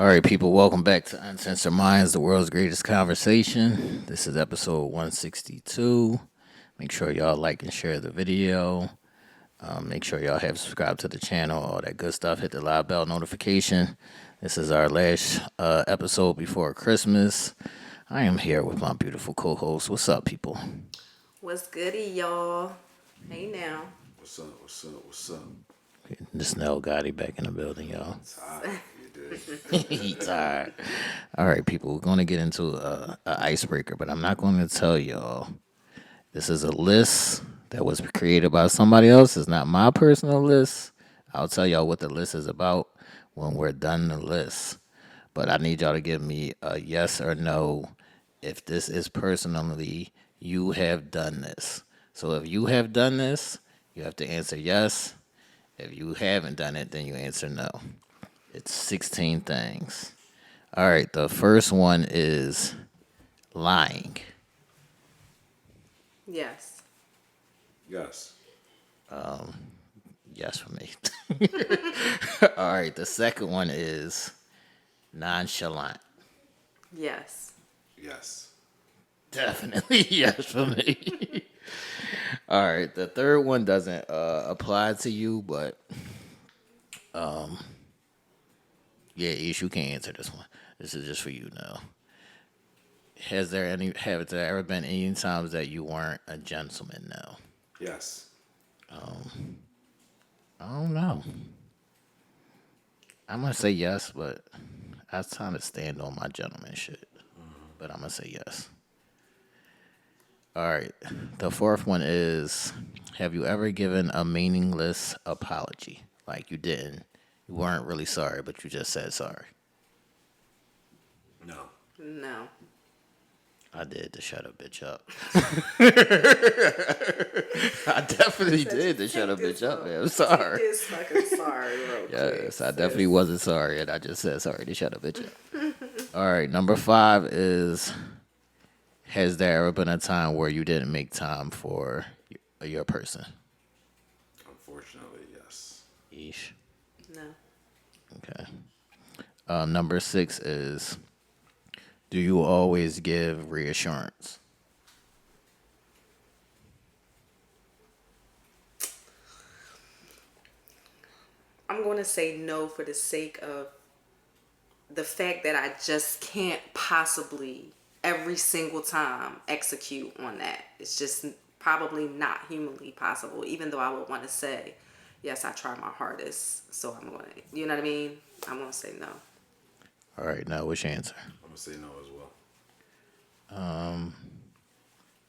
All right, people, welcome back to Uncensored Minds, the world's greatest conversation. This is episode 162. Make sure y'all like and share the video. Make sure y'all have subscribed to the channel, all that good stuff. Hit the live bell notification. This is our last episode before Christmas. I am here with my beautiful co-host. What's up, people? What's goody, y'all? Hey now. What's up? What's up? What's up? This Nell Gotti back in the building, y'all. Tired. You did. He tired. All right, people, we're going to get into a icebreaker, but I'm not going to tell y'all. This is a list that was created by somebody else. It's not my personal list. I'll tell y'all what the list is about when we're done the list. But I need y'all to give me a yes or no if this is personally you have done this. So if you have done this, you have to answer yes. If you haven't done it, then you answer no. It's 16 things. All right, the first one is lying. Yes. Yes. Yes for me. All right, the second one is nonchalant. Yes. Yes. Definitely yes for me. All right, the third one doesn't apply to you, but yeah, Ish, you can't answer this one. This is just for you now. Have there ever been any times that you weren't a gentleman now? Yes. I don't know. I'm gonna say yes, but I was trying to stand on my gentleman shit. But I'm gonna say yes. All right. The fourth one is: have you ever given a meaningless apology? Like you weren't really sorry, but you just said sorry. No. No. I did to shut a bitch up. I definitely did to shut a bitch up, man. I'm sorry. Take this fucking sorry real quick. Yes, I definitely wasn't sorry, and I just said sorry to shut a bitch up. All right, number 5 is: has there ever been a time where you didn't make time for your person? Unfortunately, yes. Yeesh. No. Okay. Number 6 is: do you always give reassurance? I'm going to say no for the sake of the fact that I just can't possibly every single time execute on that. It's just probably not humanly possible, even though I would want to say, yes, I try my hardest. So I'm going to, you know what I mean? I'm going to say no. All right, now what's your answer? I'm gonna say no as well.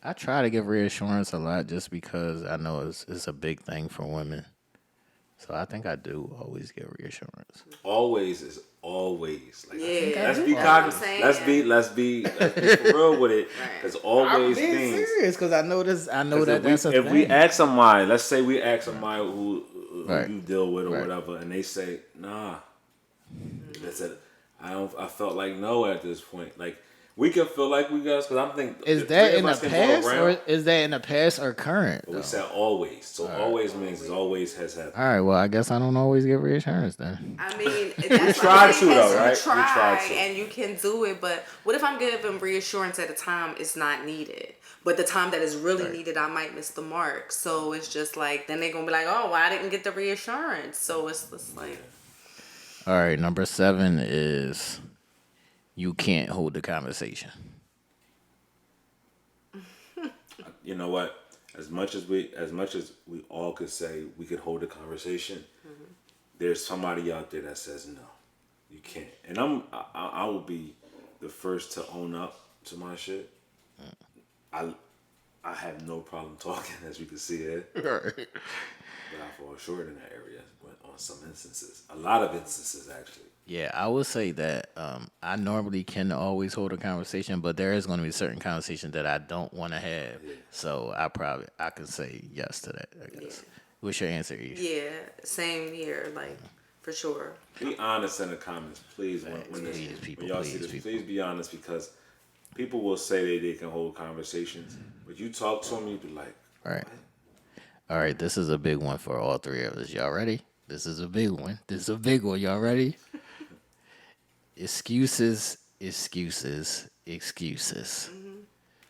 I try to give reassurance a lot just because I know it's a big thing for women. So I think I do always give reassurance. Always is always. Like, Yeah, let's be that's what I'm cognizant. saying. Let's be for real with it. Right. Because always means. because I know this. I know 'Cause that that's a thing. if we ask somebody, let's say we ask somebody who Right. you deal with or Right. whatever, and they say, nah. They said, I felt like no at this point. Like, we can feel like we guys, because I'm thinking. Is that in the past or is that in the past or current? But we said always. So always means it always has happened. All right. Well, I guess I don't always give reassurance then. I mean, that's try what to, though, right? You try, We try to. and you can do it, but what if I'm giving reassurance at a time it's not needed? But the time that is really needed, I might miss the mark. So it's just like, then they're going to be like, oh, well, I didn't get the reassurance. So it's just like. All right. Number 7 is: you can't hold the conversation. You know what? As much as we all could say we could hold a conversation, there's somebody out there that says no, you can't. And I will be the first to own up to my shit. I have no problem talking, as you can see here. Right. But I fall short in that area on some instances. A lot of instances, actually. Yeah, I would say that I normally can always hold a conversation, but there is going to be certain conversations that I don't want to have. Yeah. So I can say yes to that, I guess. Yeah. What's your answer, Ish? Yeah, same here, like, for sure. Be honest in the comments, please. When y'all see this, please be honest, because people will say they can hold conversations, but you talk to them, you be like, Right. All right, this is a big one for all three of us. Y'all ready? This is a big one. Y'all ready? excuses, excuses, excuses.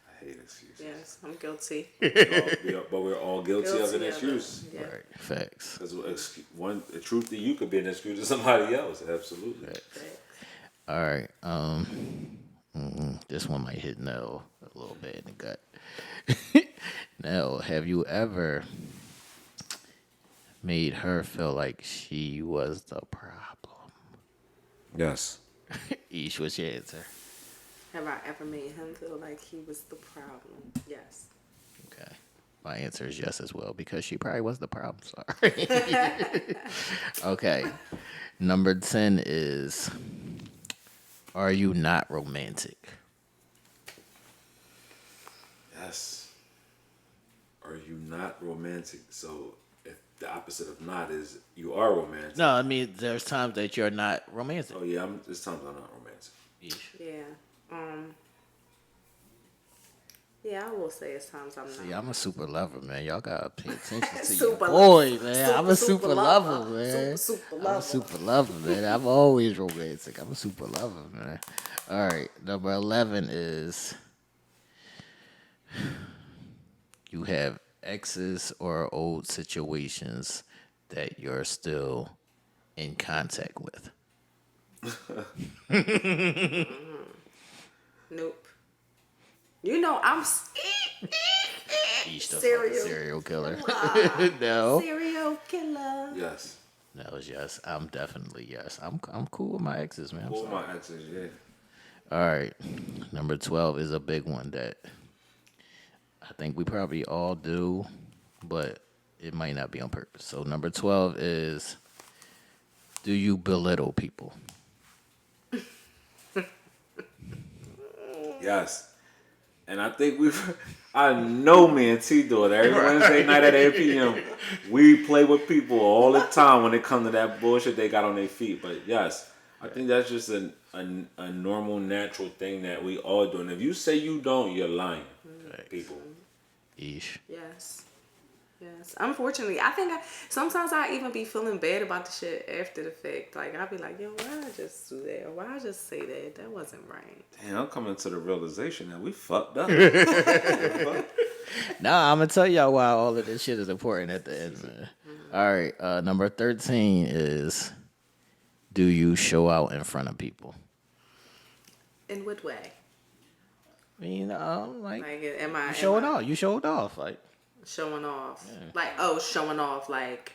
I hate excuses. Yes, I'm guilty. But we're all guilty of an Guilty of it. excuse. Yeah. Right, facts. Because the truth to you could be an excuse to somebody else. Absolutely. Facts. All right. This one might hit Nell a little bit in the gut. Nell, have you ever made her feel like she was the problem? Yes. Each was your answer. Have I ever made him feel like he was the problem? Yes. Okay. My answer is yes as well because she probably was the problem. Sorry. Okay. Number 10 is, are you not romantic? Yes. Are you not romantic? So if the opposite of not is you are romantic. No, I mean, there's times that you're not romantic. Oh yeah, there's times I'm not romantic. Each. Yeah. Yeah, I will say it's times I'm See, not. I'm a super lover, man. Y'all gotta pay attention to your Super boy, man. I'm a super super lover, lover. man. Super I'm lover. a super lover, man. I'm always romantic. I'm a super lover, man. All right, number 11 is, you have exes or old situations that you're still in contact with. Nope. You know I'm Each the Serial. fucking serial killer. No. serial killer. Yes. That was yes. I'm definitely yes. I'm cool with my exes, man. I'm All sorry. my exes, yeah. All right. Number 12 is a big one that I think we probably all do, but it might not be on purpose. So number 12 is, do you belittle people? Yes. And I think I know me and T do it every Wednesday night at 8 p.m. We play with people all the time when it comes to that bullshit they got on their feet. But yes, I think that's just a normal, natural thing that we all do. And if you say you don't, you're lying. People. Eesh. Yes. Yes. Unfortunately, I think sometimes I even be feeling bad about the shit after the fact. Like, I'll be like, yo, why I just do that? Or why I just say that? That wasn't right. Damn, I'm coming to the realization that we fucked up. Nah, I'm gonna tell y'all why all of this shit is important at the end, man. All right, number 13 is, do you show out in front of people? In what way? I mean, like Like, am I you showing am I off. You showed off, like. showing off? Yeah. Like, oh, showing off, like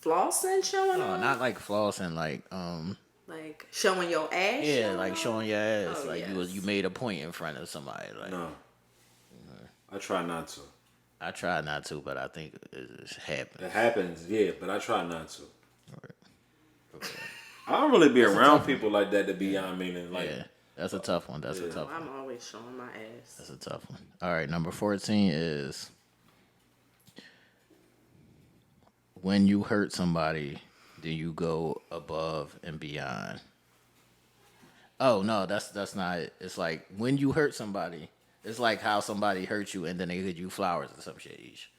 flossing, showing No, off? not like flossing, Like showing your ass? yeah, like off? showing your ass, Oh, like yes. you made a point in front of somebody. Like, No. I try not to. I try not to, but I think it happens. It happens, yeah, but I try not to. Okay. I don't really be That's a around tough people like that to be on meaning like Yeah, that's a tough one. That's a tough one. I'm always showing my ass. That's a tough one. All right, number 14 is, when you hurt somebody, do you go above and beyond? Oh no, that's not it. It's like when you hurt somebody, it's like how somebody hurt you and then they give you flowers or some shit each.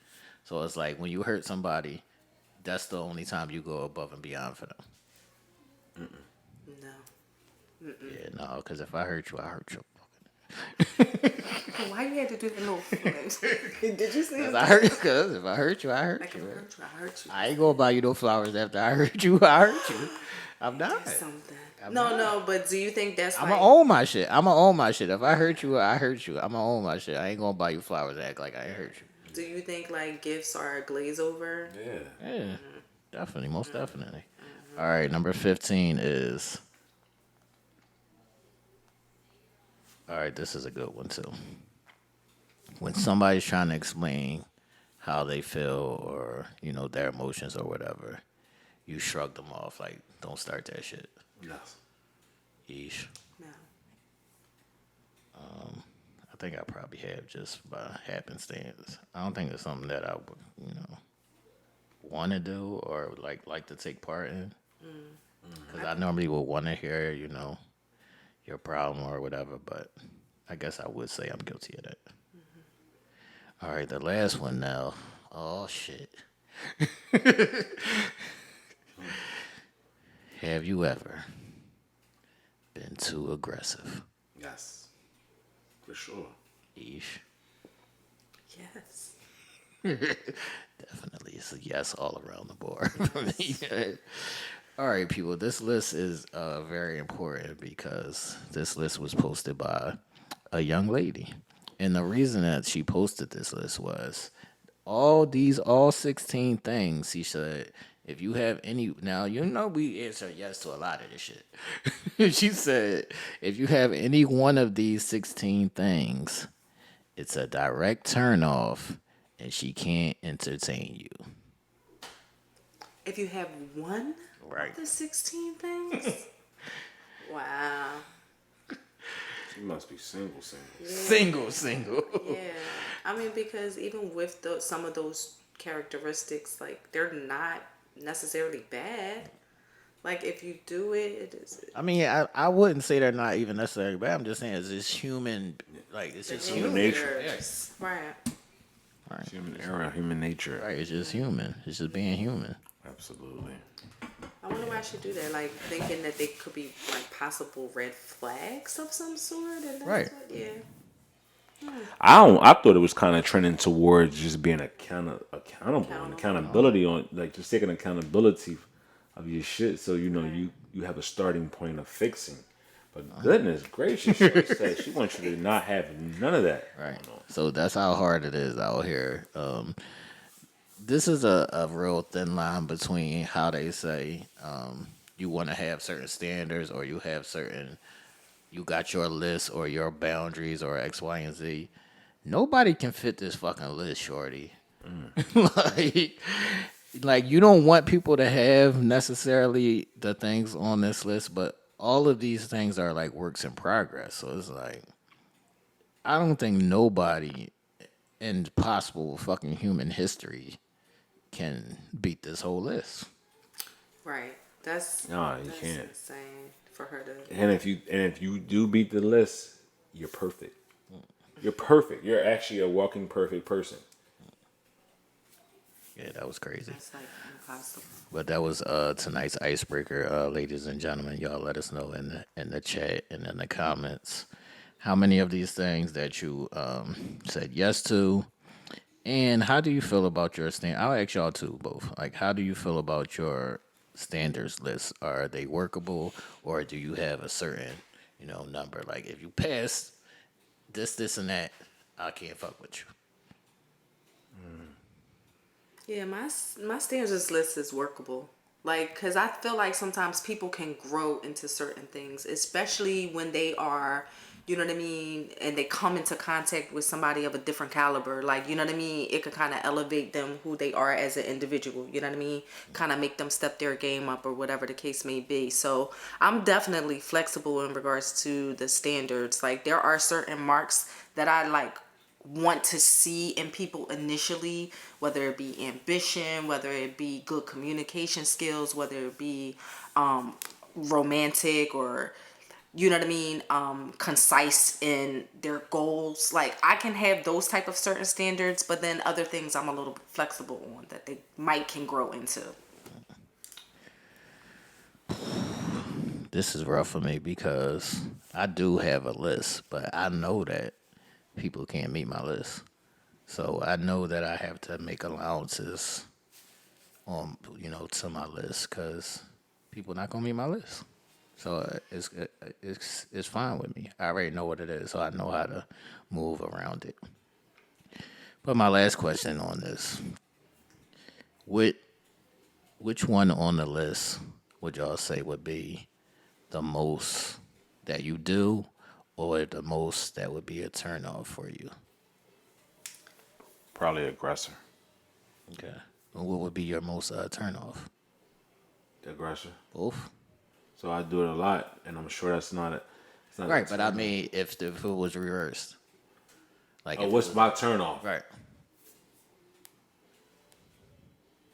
So it's like when you hurt somebody, that's the only time you go above and beyond for them. No. Yeah, no, because if I hurt you, I hurt you. Why you had to do that little flex? Did you see him? Because if I hurt you, I hurt Like, you. if I hurt you, I hurt you. I ain't gonna buy you no flowers after I hurt you. I hurt you. I'm not. That's something. I'm No, not. but do you think that's I'm like... gonna own my shit. I'm gonna own my shit. If I hurt you, I hurt you. I'm gonna own my shit. I ain't gonna buy you flowers and act like I ain't hurt you. Do you think like gifts are a glaze over? yeah. Yeah, definitely, most definitely. All right, number 15 is. All right, this is a good one too. When somebody's trying to explain how they feel or their emotions or whatever, you shrug them off like, don't start that shit. Yes. Yeesh. No. I think I probably have just by happenstance. I don't think it's something that I would, want to do or like to take part in. Because I normally would want to hear, your problem or whatever, but I guess I would say I'm guilty of that. All right, the last one now. Oh, shit. Have you ever been too aggressive? Yes, for sure. Ish. Yes. Definitely, it's a yes all around the board for me. All right, people. This list is very important because this list was posted by a young lady, and the reason that she posted this list was all 16 things. She said, if you have any, now you know we answer yes to a lot of this shit. She said, if you have any one of these 16 things, it's a direct turn off, and she can't entertain you. If you have one Right. of the 16 things, wow. She must be single, single. Single. Yeah. I mean, because even with some of those characteristics, like, they're not necessarily bad. Like, if you do it, it is I mean, I wouldn't say they're not even necessarily bad. I'm just saying it's just human. Like, it's just Human human. nature. Yes. Right. Right. Human error, human nature. Right. It's just human. It's just being human. Absolutely. I wonder why she do that. Like, thinking that they could be, like, possible red flags of some sort. And that's Right. what, yeah. I thought it was kind of trending towards just being accountable and Accountable. accountability on, like, just taking accountability of your shit. So you know you have a starting point of fixing. But goodness gracious, she said she wants you to not have none of that. Right. So that's how hard it is out here. This is a real thin line between how they say you want to have certain standards or you have certain, you got your list or your boundaries or X, Y, and Z. Nobody can fit this fucking list, shorty. like, like you don't want people to have necessarily the things on this list, but all of these things are like works in progress. So it's like I don't think nobody in possible fucking human history can beat this whole list. Right. That's Nah, you that's can't. insane for her to. And if you do beat the list, you're perfect. You're perfect. You're actually a walking perfect person. Yeah, that was crazy. That's like impossible. But that was tonight's icebreaker, ladies and gentlemen. Y'all let us know in the chat and in the comments how many of these things that you said yes to, and how do you feel about your stand? I'll ask y'all too, both. Like, how do you feel about your standards list? Are they workable, or do you have a certain, number? Like, if you pass this, and that, I can't fuck with you. Yeah, my standards list is workable. Like, cause I feel like sometimes people can grow into certain things, especially when they are, you know what I mean, and they come into contact with somebody of a different caliber. Like, you know what I mean, it could kind of elevate them who they are as an individual. You know what I mean, kind of make them step their game up or whatever the case may be. So I'm definitely flexible in regards to the standards. Like, there are certain marks that I like want to see in people initially, whether it be ambition, whether it be good communication skills, whether it be romantic or, you know what I mean, concise in their goals. Like, I can have those type of certain standards, but then other things I'm a little bit flexible on that they might can grow into. This is rough for me because I do have a list, but I know that people can't meet my list. So I know that I have to make allowances on, to my list because people not gonna meet my list. So it's fine with me. I already know what it is, so I know how to move around it. But my last question on this: which which one on the list would y'all say would be the most that you do, or the most that would be a turn off for you? Probably aggressor. Okay. And what would be your most turn off? The aggressor. Both. So I do it a lot, and I'm sure that's not a. It's not Right, a but I turn mean, if it was reversed, like off. Oh, if it what's was my turn off? right.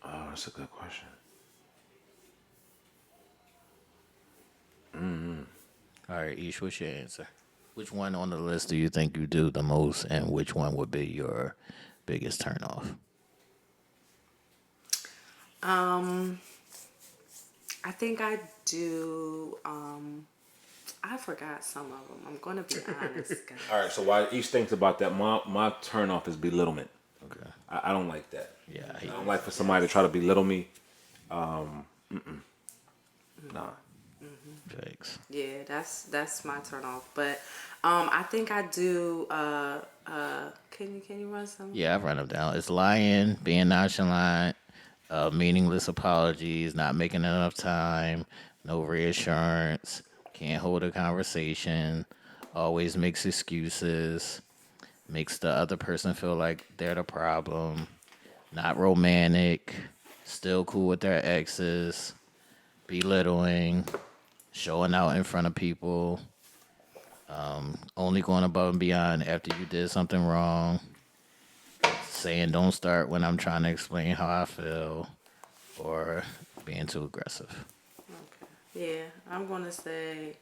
Oh, that's a good question. All right, Ish, what's your answer? Which one on the list do you think you do the most, and which one would be your biggest turn off? I think I do I forgot some of them. I'm gonna be honest, guys. All right, so while each thinks about that, my turn off is belittlement. Okay. I don't like that. Yeah, I don't like for somebody to try to belittle me. Nah. Thanks. Yeah, that's my turn off. But I think I do. Can you run some? Yeah, I've run them down. It's lying, being nonchalant, meaningless apologies, not making enough time, no reassurance, can't hold a conversation, always makes excuses, makes the other person feel like they're the problem, not romantic, still cool with their exes, belittling, showing out in front of people, only going above and beyond after you did something wrong, saying don't start when I'm trying to explain how I feel, or being too aggressive. Okay. Yeah, I'm gonna say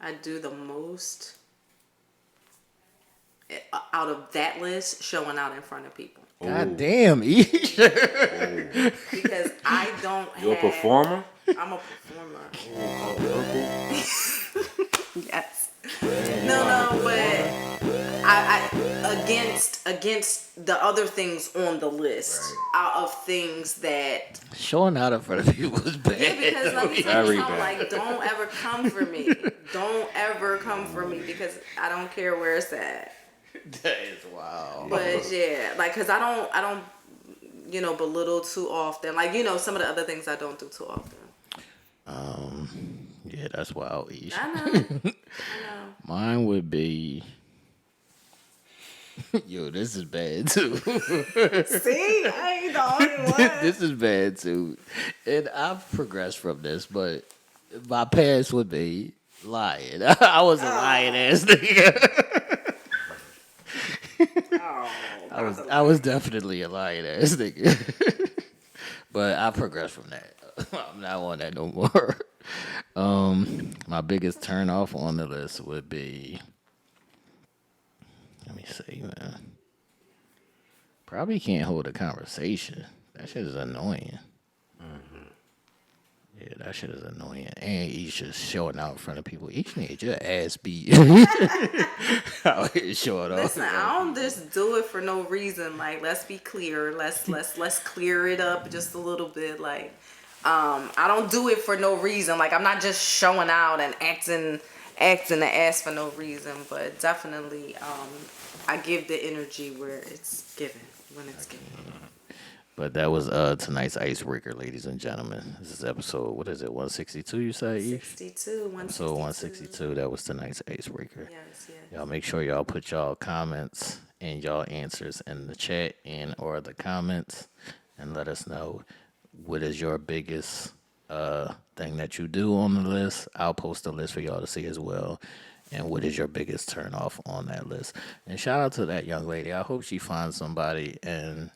I do the most out of that list, showing out in front of people. God damn, Aisha. Because I don't You're a performer? I'm a performer. Yes. No, but I against the other things on the list, out of things that Showing out in front of people is bad. yeah, because let me tell you Very something, bad. like don't ever come for me. Don't ever come for me because I don't care where it's at. That is wild. But yeah, like cause I don't belittle too often. Like some of the other things I don't do too often. Yeah, that's wild, Aisha. I know. Mine would be, yo, this is bad too. See, I ain't the only one. This is bad too. And I've progressed from this, but my past would be lying. I was a lying ass nigga. I was definitely a lying ass nigga. But I progressed from that. I'm not on that no more. My biggest turn off on the list would be, let me see, man. Probably can't hold a conversation. That shit is annoying. Yeah, that shit is annoying. And Aisha's showing out in front of people. Each need your ass beat. Out here showing off. Listen, I don't just do it for no reason. Like, let's be clear. Let's clear it up just a little bit. Like, I don't do it for no reason. Like, I'm not just showing out and acting the ass for no reason. But definitely, I give the energy where it's given, when it's given. But that was tonight's icebreaker, ladies and gentlemen. This is episode, what is it, 162 you say, Ish? 62, 162. Episode 162, that was tonight's icebreaker. Yes. Y'all make sure y'all put y'all comments and y'all answers in the chat and or the comments and let us know what is your biggest thing that you do on the list. I'll post a list for y'all to see as well. And what is your biggest turn off on that list? And shout out to that young lady. I hope she finds somebody and,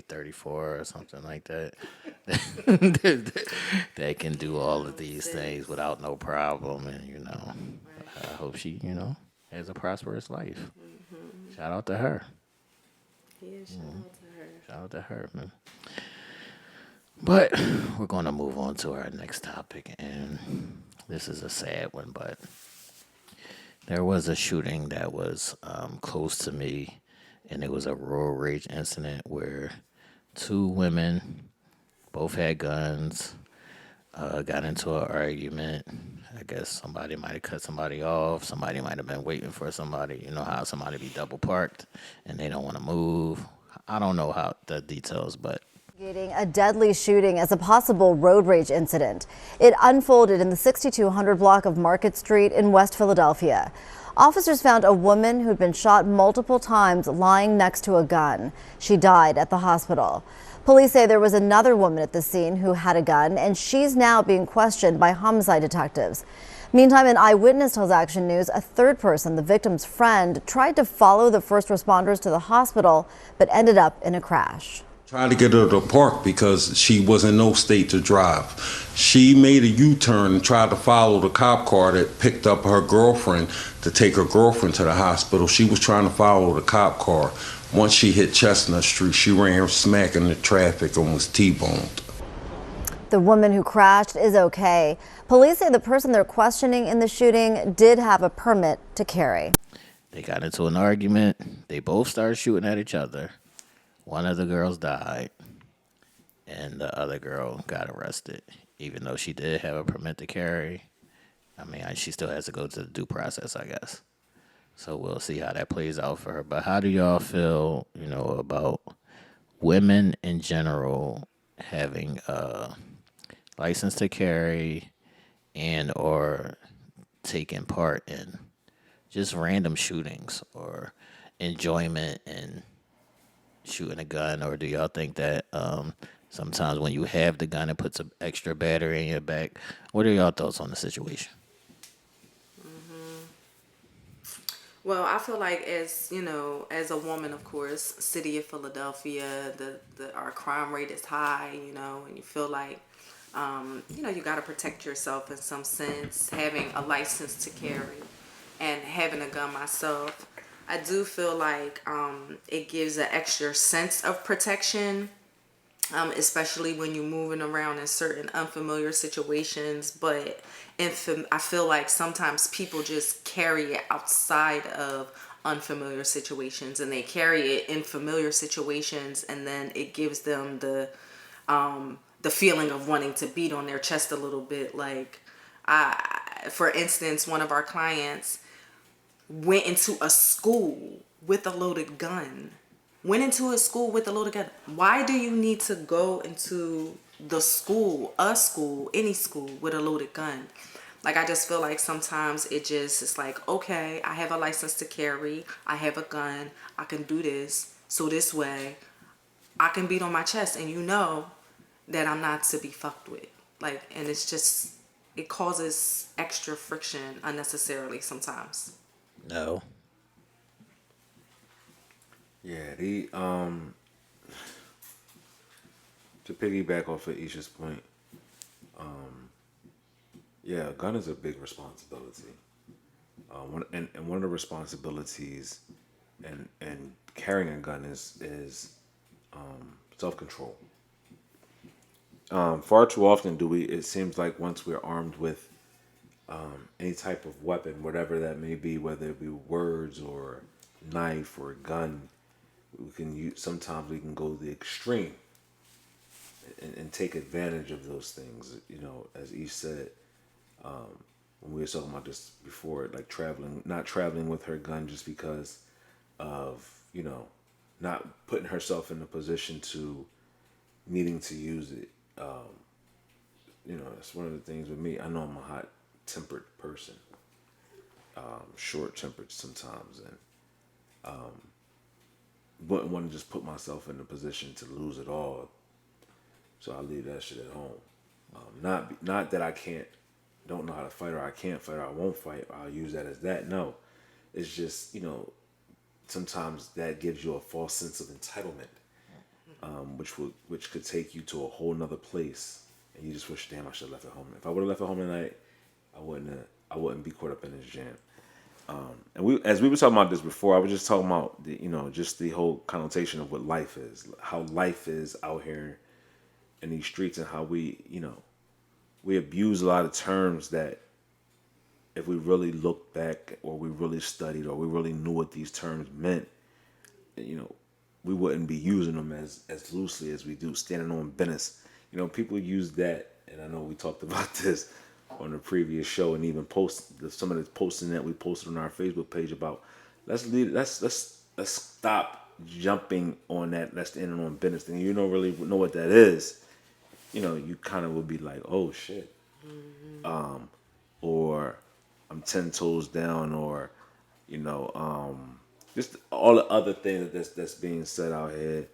34 or something like that that can do all of these things without no problem. And, I hope she, has a prosperous life. Shout out to her. Yeah, shout out to her. Shout out to her, man. But we're going to move on to our next topic. And this is a sad one, but there was a shooting that was close to me. And it was a road rage incident where two women, both had guns, got into an argument. I guess somebody might have cut somebody off. Somebody might have been waiting for somebody. You know how somebody be double parked and they don't want to move. I don't know how the details, but A deadly shooting as a possible road rage incident. It unfolded in the 6200 block of Market Street in West Philadelphia. Officers found a woman who'd been shot multiple times lying next to a gun. She died at the hospital. Police say there was another woman at the scene who had a gun, and she's now being questioned by homicide detectives. Meantime, an eyewitness tells Action News a third person, the victim's friend, tried to follow the first responders to the hospital, but ended up in a crash. Tried to get her to park because she was in no state to drive. She made a U-turn and tried to follow the cop car that picked up her girlfriend to take her girlfriend to the hospital. She was trying to follow the cop car. Once she hit Chestnut Street, she ran smack into traffic and was T-boned. The woman who crashed is okay. Police say the person they're questioning in the shooting did have a permit to carry. They got into an argument. They both started shooting at each other. One of the girls died, and the other girl got arrested, even though she did have a permit to carry. I mean, she still has to go to the due process, I guess. So we'll see how that plays out for her. But how do y'all feel, about women in general having a license to carry and or taking part in just random shootings or enjoyment in shooting a gun? Or do y'all think that sometimes when you have the gun, it puts an extra battery in your back? What are y'all thoughts on the situation? Well, I feel like as as a woman, of course, city of Philadelphia, our crime rate is high, and you feel like, you got to protect yourself in some sense. Having a license to carry and having a gun myself, I do feel like it gives an extra sense of protection, especially when you're moving around in certain unfamiliar situations. But I feel like sometimes people just carry it outside of unfamiliar situations, and they carry it in familiar situations, and then it gives them the feeling of wanting to beat on their chest a little bit. Like, for instance, one of our clients went into a school with a loaded gun. Went into a school with a loaded gun. Why do you need to go into the school, any school, with a loaded gun? Like, I just feel like sometimes it's like, okay, I have a license to carry. I have a gun. I can do this. So this way, I can beat on my chest, and that I'm not to be fucked with. Like, and it causes extra friction unnecessarily sometimes. No. Yeah, to piggyback off of Aisha's point, yeah, a gun is a big responsibility. And one of the responsibilities and carrying a gun is self control. Far too often it seems like once we're armed with any type of weapon, whatever that may be, whether it be words or knife or gun, sometimes we can go to the extreme and take advantage of those things. As Eve said, when we were talking about this before, like not traveling with her gun just because of, not putting herself in a position to needing to use it. That's one of the things with me. I know I'm a hot-tempered person, short-tempered sometimes, and wouldn't want to just put myself in a position to lose it all. So I leave that shit at home. Not that I don't know how to fight, or I can't fight, or I won't fight, or I'll use that as that. No, it's just sometimes that gives you a false sense of entitlement, which could take you to a whole nother place, and you just wish, damn, I should have left at home. If I would have left at home tonight, I wouldn't be caught up in this jam. And as we were talking about this before, I was just talking about just the whole connotation of what life is, how life is out here in these streets, and how we abuse a lot of terms that if we really looked back, or we really studied, or we really knew what these terms meant, we wouldn't be using them as loosely as we do. Standing on business, people use that, and I know we talked about this on the previous show, and even some of the posting that we posted on our Facebook page about let's stop jumping on that. Let's standing on business thing. You don't really know what that is. You kind of would be like, oh shit, or I'm 10 toes down, or just all the other things that's being said out here,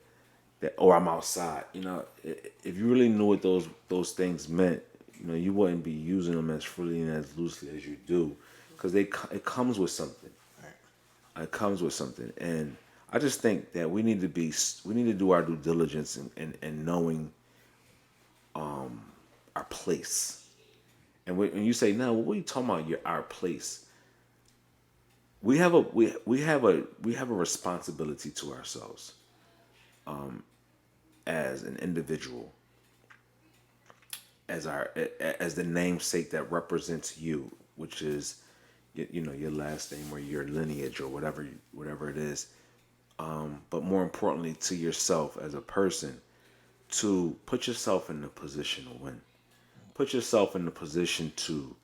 or I'm outside. If you really knew what those things meant, you wouldn't be using them as freely and as loosely as you do, because it comes with something. It comes with something, and I just think that we need to do our due diligence in knowing our place. And when you say, no, what are you talking about? Our place. We have a responsibility to ourselves, as an individual, as the namesake that represents you, which is your last name or your lineage or whatever it is. But more importantly, to yourself as a person, to put yourself in the position to win. Put yourself in the position to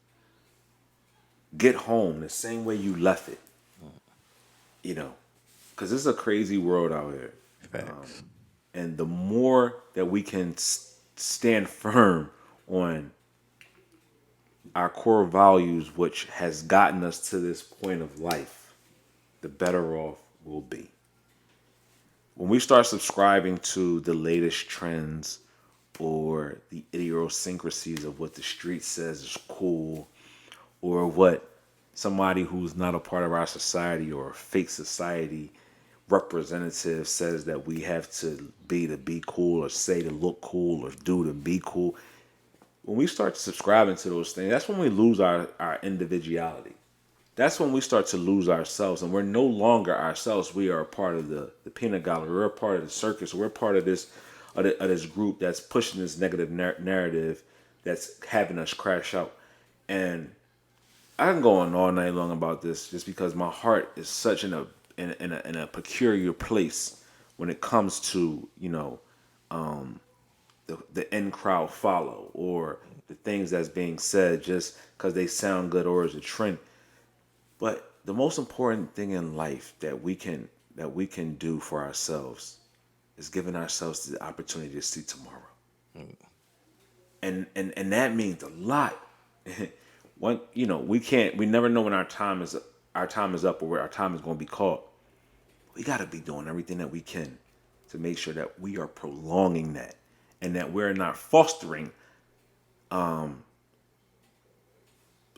get home the same way you left it. You know, because it's a crazy world out here. Facts. And the more that we can stand firm on our core values, which has gotten us to this point of life, the better off we'll be. When we start subscribing to the latest trends or the idiosyncrasies of what the street says is cool, or what somebody who's not a part of our society or a fake society representative says that we have to be cool, or say to look cool, or do to be cool. When we start subscribing to those things, that's when we lose our individuality. That's when we start to lose ourselves, and we're no longer ourselves. We are a part of the peanut gallery. We're a part of the circus. We're part of this group that's pushing this negative narrative that's having us crash out. And I can go on all night long about this, just because my heart is such in a peculiar place when it comes to the in crowd follow, or the things that's being said just because they sound good or is a trend. But the most important thing in life that we can do for ourselves is giving ourselves the opportunity to see tomorrow. And that means a lot. We never know when our time is up or where our time is going to be called. We got to be doing everything that we can to make sure that we are prolonging that, and that we're not fostering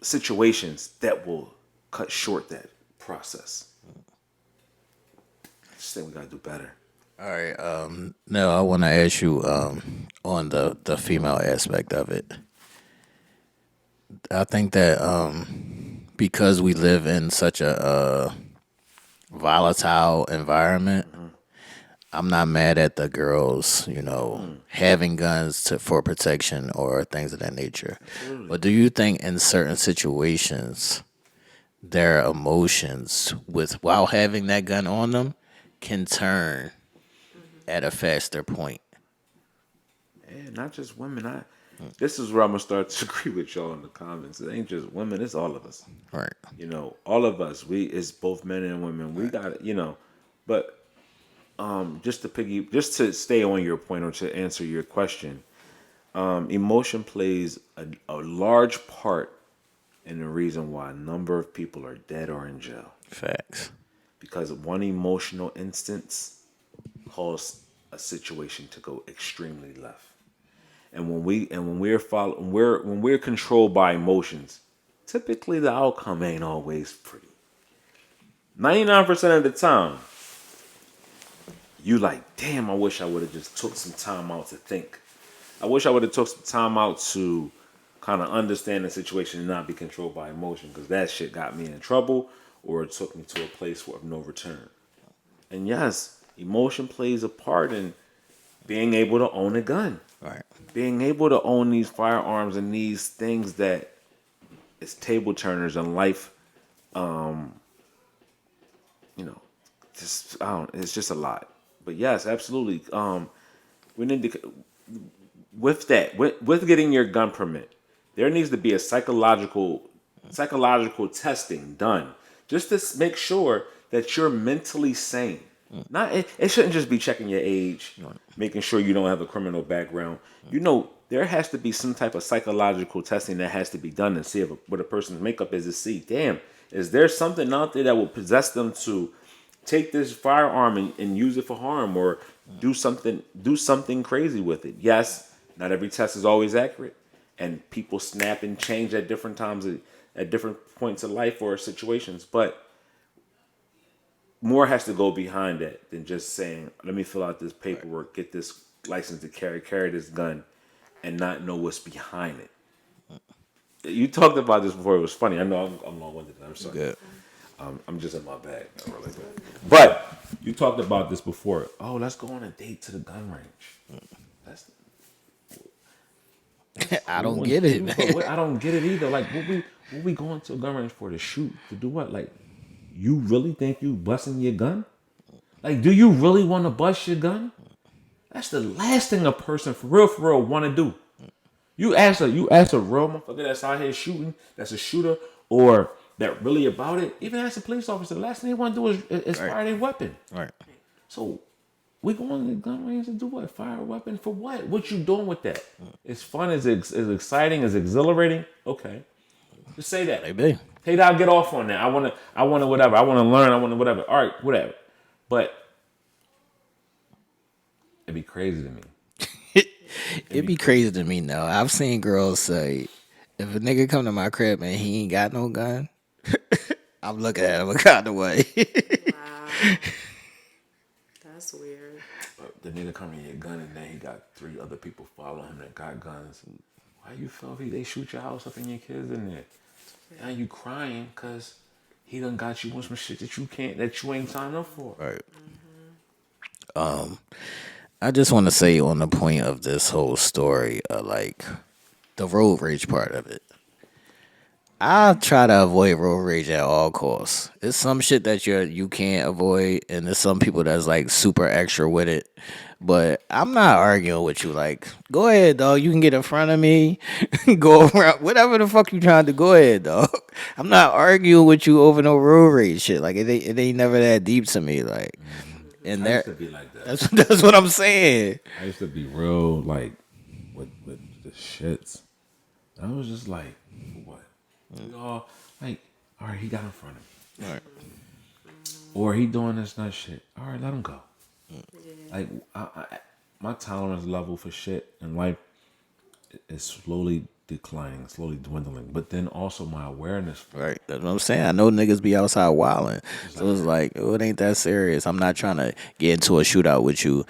situations that will cut short that process. I just think we got to do better. All right. Now I want to ask you on the female aspect of it. I think that because we live in such a volatile environment, I'm not mad at the girls, having guns for protection or things of that nature. Absolutely. But do you think in certain situations, their emotions while having that gun on them can turn at a faster point? Yeah, not just women. This is where I'm gonna start to agree with y'all in the comments. It ain't just women; it's all of us. Right. All of us. It's both men and women. We got it. But just to stay on your point, or to answer your question, emotion plays a large part in the reason why a number of people are dead or in jail. Facts. Because one emotional instance caused a situation to go extremely left. And when we're controlled by emotions, typically the outcome ain't always pretty. 99% of the time, you like, damn, I wish I would have just took some time out to think. I wish I would have took some time out to kind of understand the situation and not be controlled by emotion, because that shit got me in trouble, or it took me to a place of no return. And yes, emotion plays a part in being able to own a gun. Right. Being able to own these firearms and these things that is table turners in life, it's just a lot. But yes, absolutely. We need to, with getting your gun permit, there needs to be a psychological testing done, just to make sure that you're mentally sane. Not it shouldn't just be checking your age, making sure you don't have a criminal background. There has to be some type of psychological testing that has to be done to see what a person's makeup is, to see, damn, is there something out there that will possess them to take this firearm and use it for harm, or do something crazy with it. Yes, not every test is always accurate, and people snap and change at different times, at different points of life or situations, but more has to go behind that than just saying, let me fill out this paperwork, get this license to carry this gun, and not know what's behind it. You talked about this before. It was funny. I know I'm long-winded. I'm sorry. Good. I'm just in my bag. Not really bad. But you talked about this before. Oh, let's go on a date to the gun range. I don't get it, man. But I don't get it either. Like, what we going to a gun range for? To shoot? To do what? Like, you really think you busting your gun? Like, do you really want to bust your gun? That's the last thing a person for real want to do. You ask a real motherfucker that's out here shooting, that's a shooter, or that really about it. Even as a police officer, the last thing they want to do is fire their weapon. Right. So we going to the gun range to do what? Fire a weapon for what? What you doing with that? It's fun, it's exciting, it's exhilarating. Okay, just say that. Maybe. Hey, I'll get off on that. I wanna whatever. I wanna learn. I wanna whatever. All right, whatever. But it'd be crazy to me. It'd be crazy to me now. I've seen girls say, if a nigga come to my crib and he ain't got no gun, I'm looking at him a kind of way. Wow. That's weird. The nigga come to your gun and then he got 3 other people following him that got guns. Why you feel they shoot your house up and your kids in there? Now you crying because he done got you on some shit that you ain't signed up for. Right. I just want to say on the point of this whole story, like the road rage part of it. I try to avoid road rage at all costs. It's some shit that you can't avoid, and there's some people that's like super extra with it. But I'm not arguing with you. Like, go ahead, dog. You can get in front of me, go around, whatever the fuck you trying to. Go ahead, dog. I'm not arguing with you over no road rage shit. Like, it ain't never that deep to me. Like, and I used to be like that. that's what I'm saying. I used to be real like with the shits. I was just like, what? We all like, all right, he got in front of me. All right. Or he doing this nut shit. All right, let him go. Like, my tolerance level for shit in life is slowly declining, slowly dwindling. But then also my awareness. Right, that's what I'm saying. I know niggas be outside wilding, so it's like, oh, it ain't that serious. I'm not trying to get into a shootout with you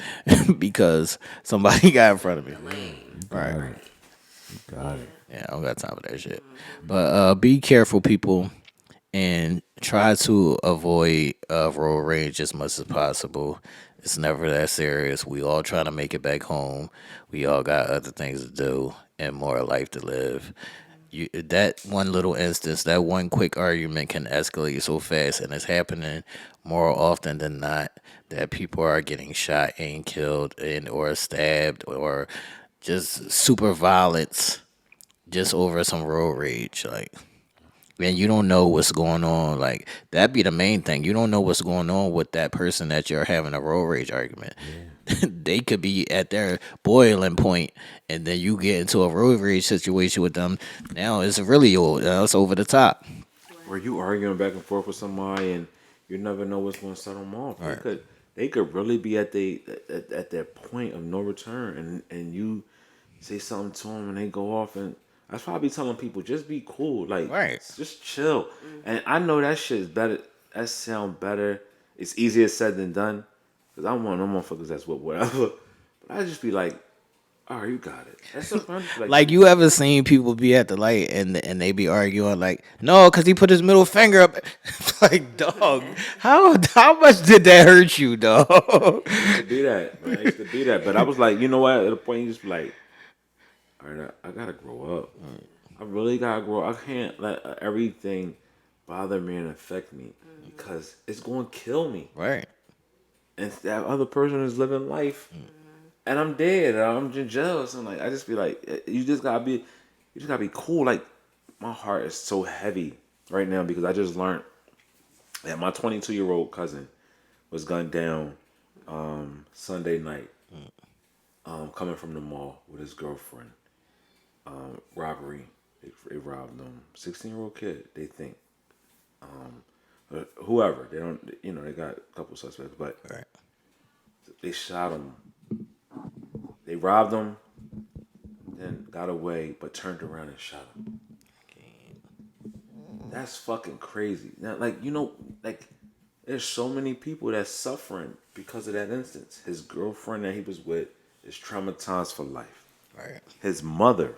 because somebody got in front of me. Right. Got it. Yeah, I don't got time for that shit. But be careful, people, and try to avoid road rage as much as possible. It's never that serious. We all trying to make it back home. We all got other things to do and more life to live. That one little instance, that one quick argument can escalate so fast, and it's happening more often than not that people are getting shot and killed and or stabbed or just super violence just over some road rage. Like, and you don't know what's going on. Like, that'd be the main thing. You don't know what's going on with that person that you're having a road rage argument. They could be at their boiling point, and then you get into a road rage situation with them. Now it's really it's over the top. Where you arguing back and forth with somebody, and you never know what's going to set them off. Right. They could really be at their point of no return, and you say something to them, and they go off, and that's why I be telling people, just be cool, like, Right. just chill. And I know that shit is better. That sound better. It's easier said than done. Cause I'm one of them motherfuckers that's with whatever. But I just be like, all right, you got it. That's so fun. Like, you ever seen people be at the light and they be arguing like, no, because he put his middle finger up. Like, dog, how much did that hurt you, dog? I used to be that. Man. I used to be that. But I was like, you know what? At a point, you just be like, all right, I gotta grow up. I really gotta grow up. I can't let everything bother me and affect me because it's going to kill me. Right. And that other person is living life, and I'm dead. Or I'm just jealous. I'm like, I just be like, you just gotta be cool. Like, my heart is so heavy right now because I just learned that my 22-year-old cousin was gunned down Sunday night, coming from the mall with his girlfriend. Robbery. They robbed them. 16-year-old kid. They think. Whoever, they don't, they got a couple suspects, but Right. they shot him. They robbed him, then got away, but turned around and shot him. That's fucking crazy. Now, there's so many people that's suffering because of that instance. His girlfriend that he was with is traumatized for life. Right. His Mother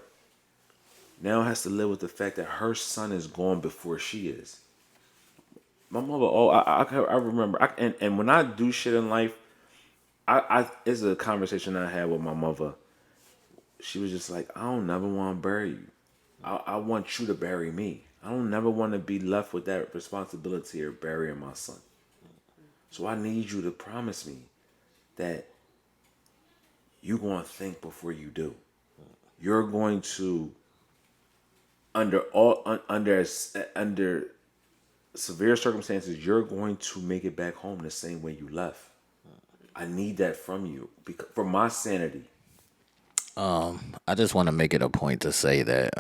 now has to live with the fact that her son is gone before she is. My mother, I remember, and when I do shit in life, it's a conversation I had with my mother she was just like, I don't never want to bury you. I want you to bury me. I don't never want to be left with that responsibility of burying my son. So I need you to promise me that you're going to think before you do. You're going to under severe circumstances, you're going to make it back home the same way you left. I need that from you because for my sanity. I just want to make it a point to say that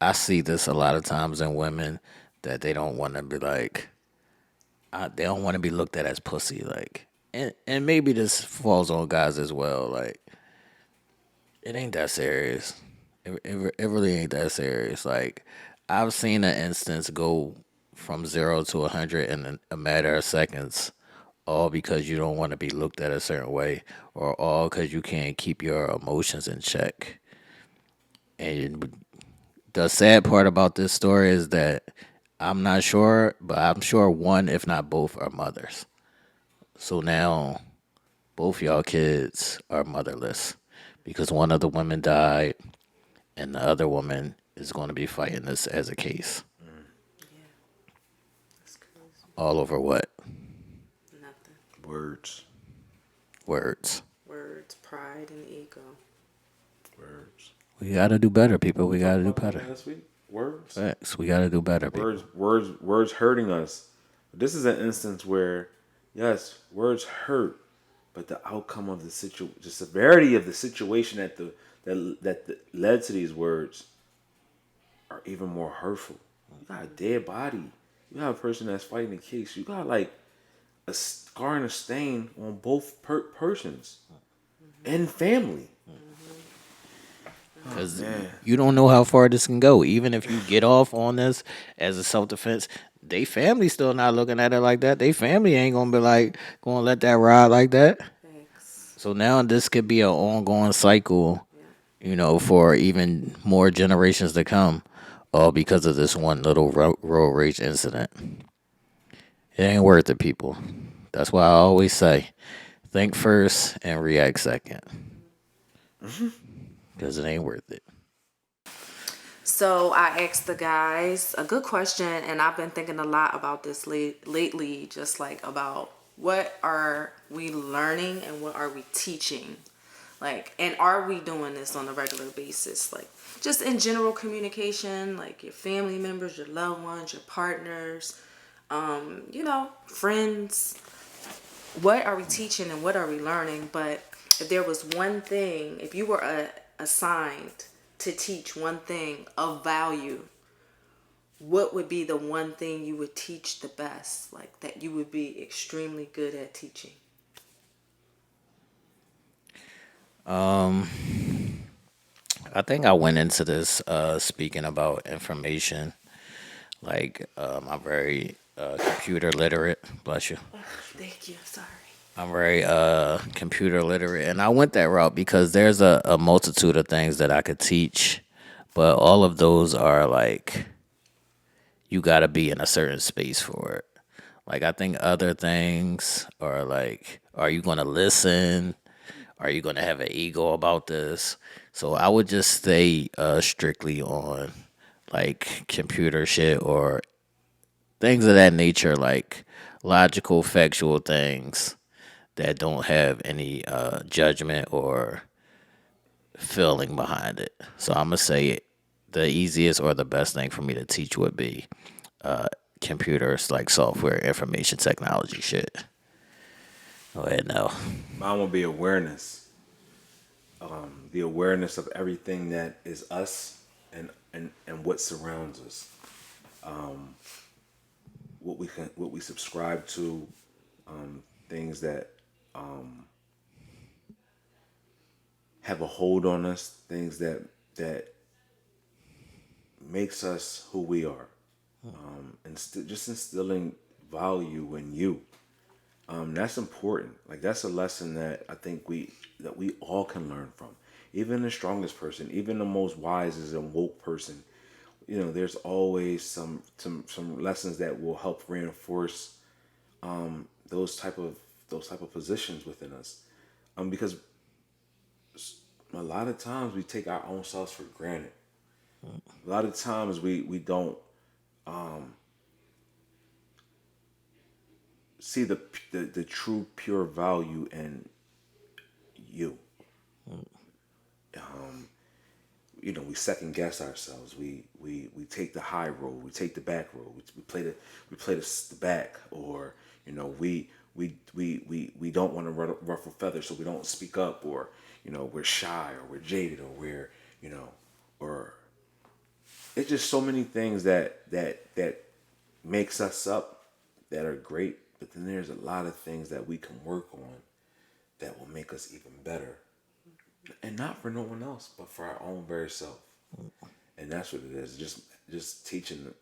I see this a lot of times in women that they don't want to be like, they don't want to be looked at as pussy, like, and maybe this falls on guys as well. Like, it ain't that serious. It really ain't that serious. Like, I've seen an instance go from 0 to 100 in a matter of seconds, all because you don't want to be looked at a certain way, or all because you can't keep your emotions in check. And the sad part about this story is that I'm not sure, but I'm sure one, if not both, are mothers. So now both y'all kids are motherless because one of the women died and the other woman is going to be fighting this as a case. Yeah, that's crazy. All over what? Nothing. Words. Words. Words, pride, and ego. Words. We got to do better, people. We got to do Talked about better. that last week. Words. Facts. We got to do better, people. Words hurting us. This is an instance where, yes, words hurt, but the outcome of the severity of the situation that led to these words are even more hurtful. You got a dead body. You got a person that's fighting the case. You got like a scar and a stain on both persons and family. Because Man. you don't know how far this can go. Even if you get off on this as a self defense, they family still not looking at it like that. They family ain't gonna be like gonna let that ride like that. Thanks. So now this could be an ongoing cycle, Yeah. for even more generations to come, all because of this one little road rage incident. It ain't worth it, people. That's why I always say, think first and react second, because it ain't worth it. So I asked the guys a good question, and I've been thinking a lot about this lately, just like about what are we learning and what are we teaching? Like, and are we doing this on a regular basis? Like, just in general communication, like your family members, your loved ones, your partners, friends. What are we teaching and what are we learning? But if there was one thing, if you were assigned to teach one thing of value, what would be the one thing you would teach the best, like that you would be extremely good at teaching? I think I went into this speaking about information. Like, I'm very computer literate. Bless you. Oh, thank you. Sorry. I'm very computer literate, and I went that route because there's a multitude of things that I could teach, but all of those are like you got to be in a certain space for it. Like, I think other things are like, are you going to listen? Are you going to have an ego about this? So I would just stay strictly on like computer shit or things of that nature, like logical, factual things that don't have any judgment or feeling behind it. So I'm gonna say the easiest or the best thing for me to teach would be computers, like software, information technology shit. Go ahead now. Mine will be awareness. The awareness of everything that is us and what surrounds us. What we subscribe to, things that have a hold on us, things that makes us who we are, and just instilling value in you. That's important. Like that's a lesson that I think we all can learn from. Even the strongest person, even the most wisest and woke person, there's always some lessons that will help reinforce those type of positions within us. Because a lot of times we take our own selves for granted. A lot of times we don't see the true pure value in you. We second guess ourselves. We take the high road. We take the back road. We play the back, or we don't want to ruffle feathers, so we don't speak up, or we're shy, or we're jaded, or we're or it's just so many things that makes us up that are great. But then there's a lot of things that we can work on that will make us even better, and not for no one else, but for our own very self. And that's what it is. Just teaching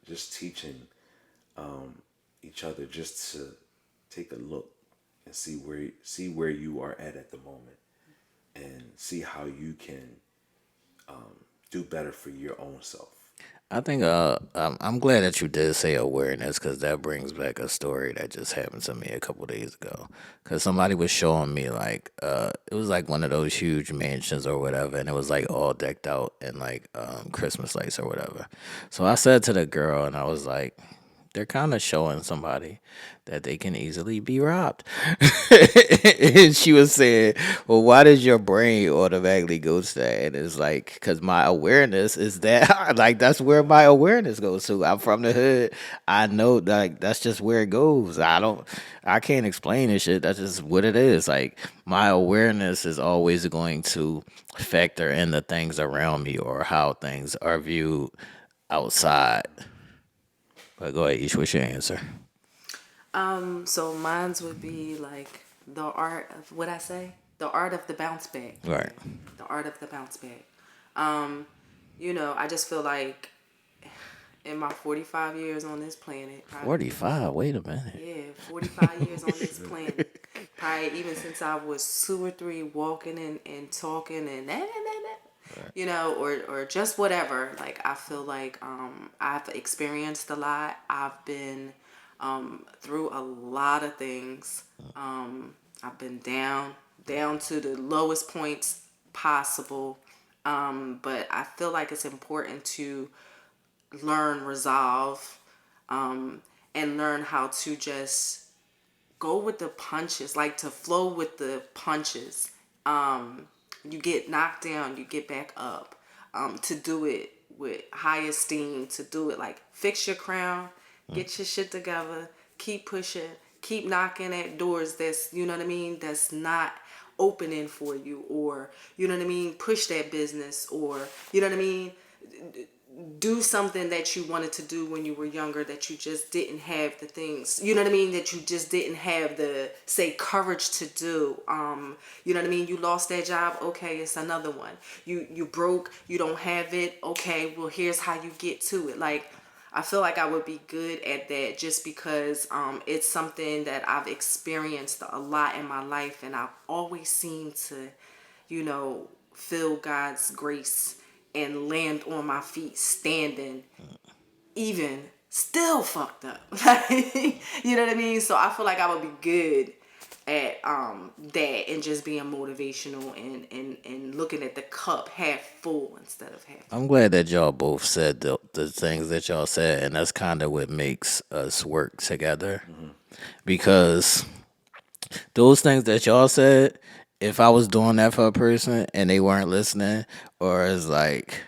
each other, just to take a look and see where you are at the moment, and see how you can do better for your own self. I think I'm glad that you did say awareness, because that brings back a story that just happened to me a couple days ago. Because somebody was showing me, like, it was like one of those huge mansions or whatever, and it was like all decked out in like Christmas lights or whatever. So I said to the girl, and I was like, they're kind of showing somebody that they can easily be robbed. And she was saying, well, why does your brain automatically go to that? And it's like, because my awareness is that, like, that's where my awareness goes to. I'm from the hood. I know, like, that's just where it goes. I can't explain this shit. That's just what it is. Like, my awareness is always going to factor in the things around me or how things are viewed outside. But go ahead, Ish, what's your answer? So mine's would be like the art of what I say, the art of the bounce back. Right. The art of the bounce back. I just feel like in my 45 years on this planet, probably, 45, wait a minute. yeah, 45 years on this planet, probably even since I was 2 or 3, walking and talking and or just whatever. Like, I feel like I've experienced a lot. I've been through a lot of things. I've been down to the lowest points possible. But I feel like it's important to learn resolve, and learn how to just go with the punches, like to flow with the punches. You get knocked down, you get back up. To do it with high esteem, to do it like fix your crown, get your shit together, keep pushing, keep knocking at doors that's, that's not opening for you, or, push that business, or, do something that you wanted to do when you were younger that you just didn't have the things, that you just didn't have the, say, courage to do. You lost that job, okay, it's another one. You broke, you don't have it, okay, well, here's how you get to it. Like, I feel like I would be good at that, just because it's something that I've experienced a lot in my life, and I've always seemed to, feel God's grace and land on my feet standing, even still fucked up. You know what I mean? So I feel like I would be good at that, and just being motivational, and looking at the cup half full instead of half. I'm glad that y'all both said the things that y'all said, and that's kind of what makes us work together. Because those things that y'all said, if I was doing that for a person and they weren't listening, or it's like,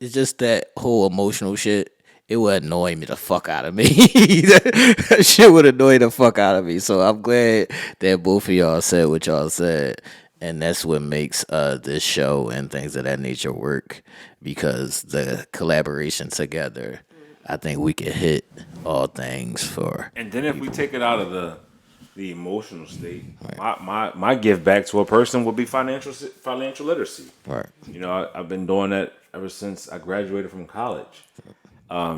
it's just that whole emotional shit, it would annoy me the fuck out of me. That shit would annoy the fuck out of me. So I'm glad that both of y'all said what y'all said. And that's what makes this show and things of that nature work, because the collaboration together, I think we can hit all things for. And then if we take it out of the emotional state, my give back to a person would be financial literacy. Right. I've been doing that ever since I graduated from college.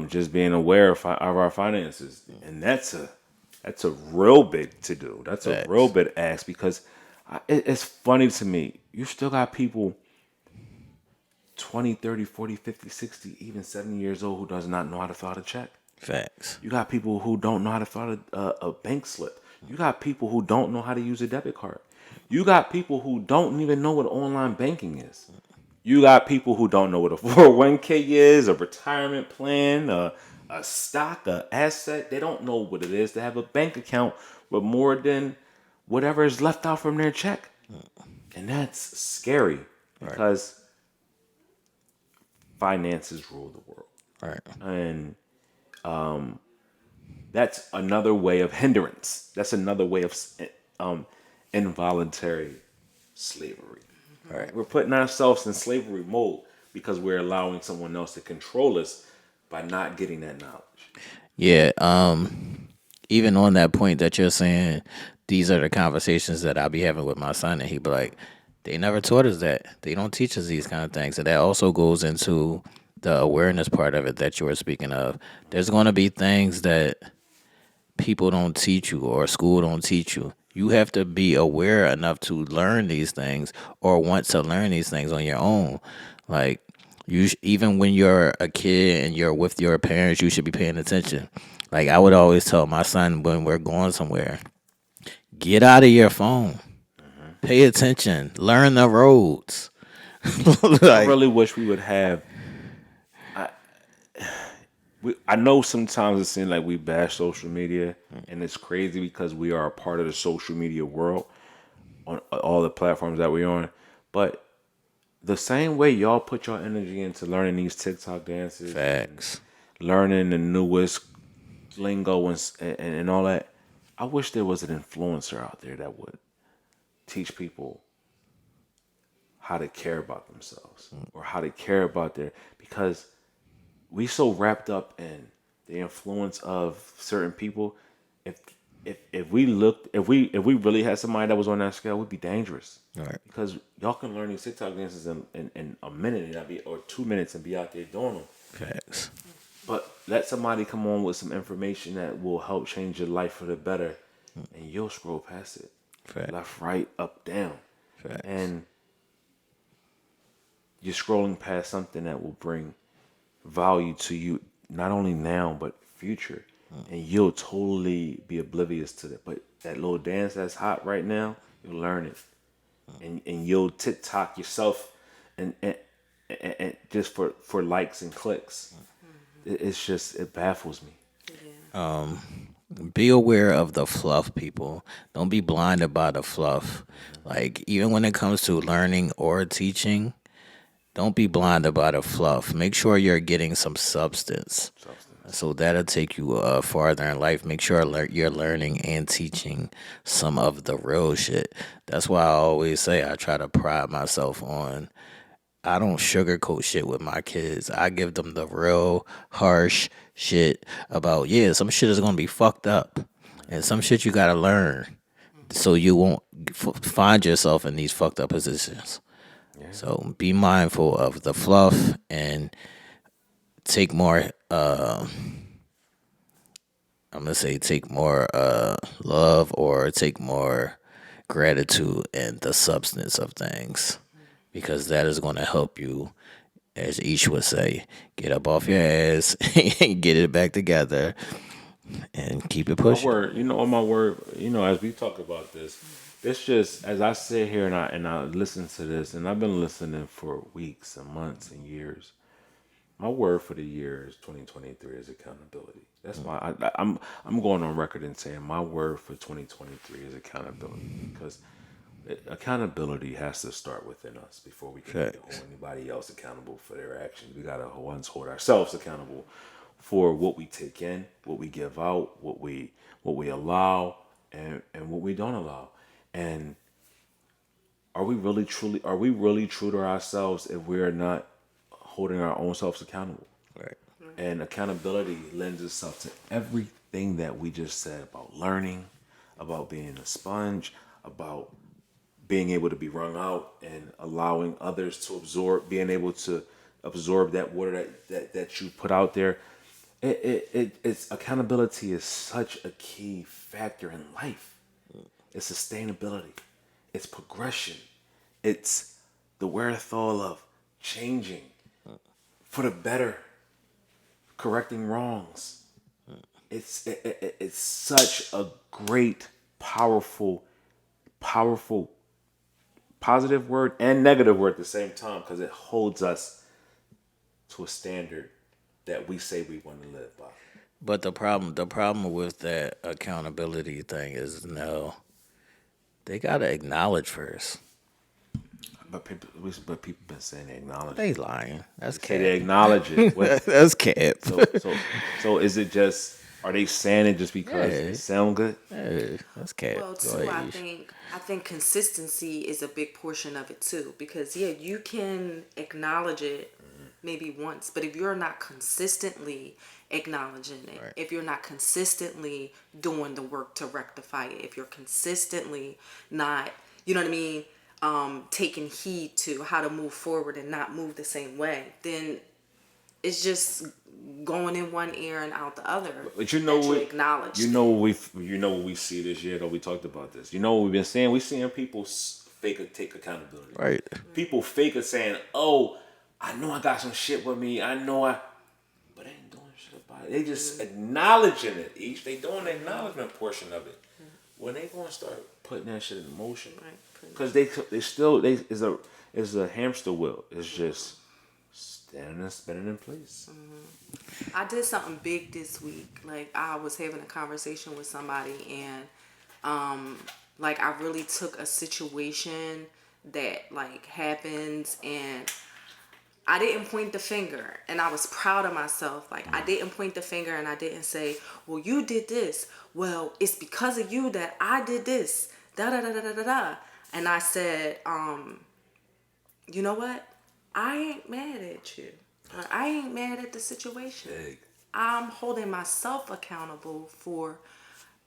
Just being aware of our finances, and that's a real big to do. That's a real big ask, because it's funny to me. You still got people 20, 30, 40, 50, 60, even 70 years old who does not know how to fill out a check. Facts. You got people who don't know how to fill out a bank slip. You got people who don't know how to use a debit card. You got people who don't even know what online banking is. You got people who don't know what a 401k is, a retirement plan, a stock, a asset. They don't know what it is to have a bank account with more than whatever is left out from their check. And that's scary Right. because finances rule the world. Right. And that's another way of hindrance. That's another way of involuntary slavery. Right. We're putting ourselves in slavery mode because we're allowing someone else to control us by not getting that knowledge. Yeah. Even on that point that you're saying, these are the conversations that I'll be having with my son, and he be like, "They never taught us that. They don't teach us these kind of things." And that also goes into the awareness part of it that you were speaking of. There's going to be things that people don't teach you or school don't teach you. You have to be aware enough to learn these things or want to learn these things on your own. Like even when you're a kid and you're with your parents, you should be paying attention. Like I would always tell my son when we're going somewhere, get out of your phone. Pay attention. Learn the roads. I Like really wish we would have. I know sometimes it seems like we bash social media, and it's crazy because we are a part of the social media world on all the platforms that we're on. But the same way y'all put your energy into learning these TikTok dances, facts. learning the newest lingo and all that, I wish there was an influencer out there that would teach people how to care about themselves or how to care about because we so wrapped up in the influence of certain people. If if we really had somebody that was on that scale, we'd be dangerous. Right. Because y'all can learn these TikTok dances in a minute and or 2 minutes and be out there doing them. Facts. But let somebody come on with some information that will help change your life for the better, and you'll scroll past it. Facts. Left, right, up, down. Facts. And you're scrolling past something that will bring value to you, not only now, but future. And you'll totally be oblivious to that. But that little dance that's hot right now, you'll learn it. And you'll TikTok yourself and just for likes and clicks. It's just, it baffles me. Be aware of the fluff, people. Don't be blinded by the fluff. Like, even when it comes to learning or teaching, don't be blinded by the fluff. Make sure you're getting some substance. So that'll take you farther in life. Make sure you're learning and teaching some of the real shit. That's why I always say I try to pride myself on I don't sugarcoat shit with my kids. I give them the real harsh shit about, yeah, some shit is going to be fucked up. And some shit you got to learn so you won't find yourself in these fucked up positions. So be mindful of the fluff and take more, I'm going to say take more love or take more gratitude and the substance of things because that is going to help you, as each would say, get up off your ass and get it back together and keep it My pushing. word, on my word, as we talk about this, it's just as I sit here and I listen to this, and I've been listening for weeks and months and years. My word for the year is 2023 is accountability. That's I'm going on record and saying my word for 2023 is accountability because accountability has to start within us before we can hold anybody else accountable for their actions. We gotta once hold ourselves accountable for what we take in, what we give out, what we allow, and what we don't allow. And are we really true to ourselves if we're not holding our own selves accountable? Right. And accountability lends itself to everything that we just said about learning, about being a sponge, about being able to be wrung out and allowing others to absorb, being able to absorb that water that you put out there. It's accountability is such a key factor in life. It's sustainability. It's progression. It's the wherewithal of changing for the better, correcting wrongs. It's such a great powerful, powerful, positive word and negative word at the same time because it holds us to a standard that we say we want to live by. But the problem with that accountability thing is no, they gotta acknowledge first. But people been saying they acknowledge They it. lying. That's Say they cap. acknowledge it. That's cap. So is it just? Are they saying it just because Yeah. it sound good? Hey, that's cap. Well, Go too, ahead, Ish. I think consistency is a big portion of it too. Because yeah, you can acknowledge it maybe once, but if you're not consistently acknowledging it, Right. if you're not consistently doing the work to rectify it, if you're consistently not, you know what I mean, taking heed to how to move forward and not move the same way, then it's just going in one ear and out the other. But you know that what? acknowledge. You know what we see this year though. We talked about this. You know what we've been saying. We seeing people take accountability. Right. People fake it saying, "Oh, I know I got some shit with me. I know I," but they ain't doing shit about it. They just acknowledging it. Each they doing the acknowledgement portion of it. When they gonna start putting that shit in motion? Because they still is a hamster wheel. It's just standing and spinning in place. I did something big this week. Like I was having a conversation with somebody and like I really took a situation that like happens and I didn't point the finger and I was proud of myself. Like I didn't point the finger and I didn't say, "Well, you did this. Well, it's because of you that I did this." Da da da da da da da. And I said, you know what? I ain't mad at you. Or I ain't mad at the situation. Big. I'm holding myself accountable for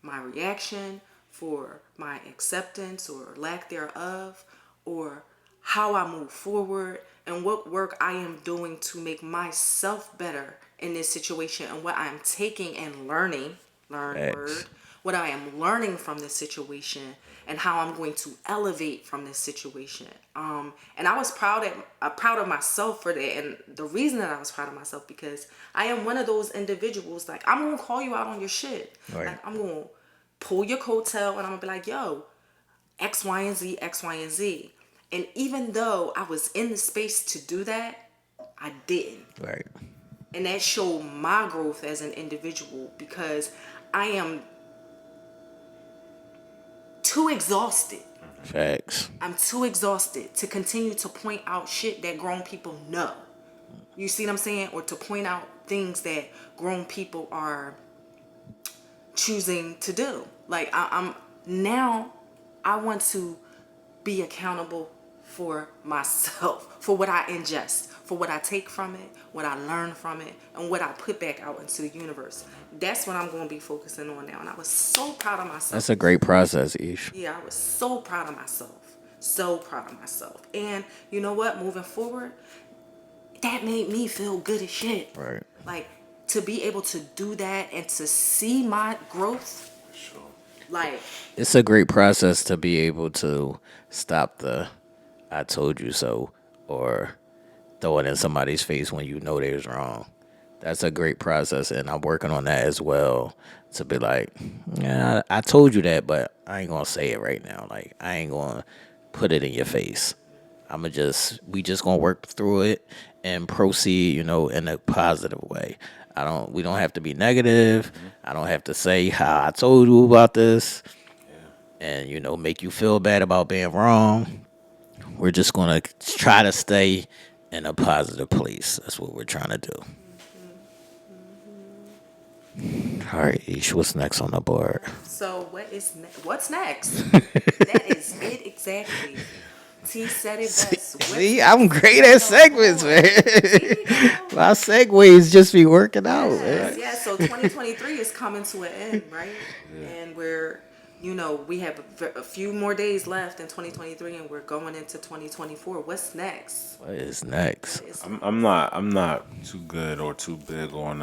my reaction, for my acceptance or lack thereof, or how I move forward and what work I am doing to make myself better in this situation and what I'm taking and learning, Facts. what I am learning from this situation and how I'm going to elevate from this situation. And I was proud of myself for that. And the reason that I was proud of myself because I am one of those individuals, like I'm gonna call you out on your shit. Right. Like I'm gonna pull your coattail and I'm gonna be like, yo, X, Y, and Z, X, Y, and Z. And even though I was in the space to do that, I didn't. Right. And that showed my growth as an individual because I am too exhausted. Facts. I'm too exhausted to continue to point out shit that grown people know. You see what I'm saying? Or to point out things that grown people are choosing to do. Like I'm now I want to be accountable for myself, for what I ingest, for what I take from it, what I learn from it, and what I put back out into the universe. That's what I'm going to be focusing on now. And I was so proud of myself. That's a great process, Ish. Yeah, I was so proud of myself. So proud of myself. And you know what? Moving forward, that made me feel good as shit. Right. Like, to be able to do that and to see my growth. Sure. Like, It's a great process to be able to stop the "I told you so" or throw it in somebody's face when you know they was wrong. That's a great process, and I'm working on that as well. To be like, yeah, I told you that, but I ain't gonna say it right now. Like, I ain't gonna put it in your face. We just gonna work through it and proceed, in a positive way. We don't have to be negative. I don't have to say how I told you about this and, make you feel bad about being wrong. We're just gonna try to stay in a positive place. That's what we're trying to do. All right, Ish, what's next on the board? so what's next? That is it exactly. T said it best. See, I'm great at segments, man. My segues just be working out, man. Yeah, so 2023 is coming to an end, right? And we have a few more days left in 2023 and we're going into 2024. What's next? What is next? I'm not too good or too big on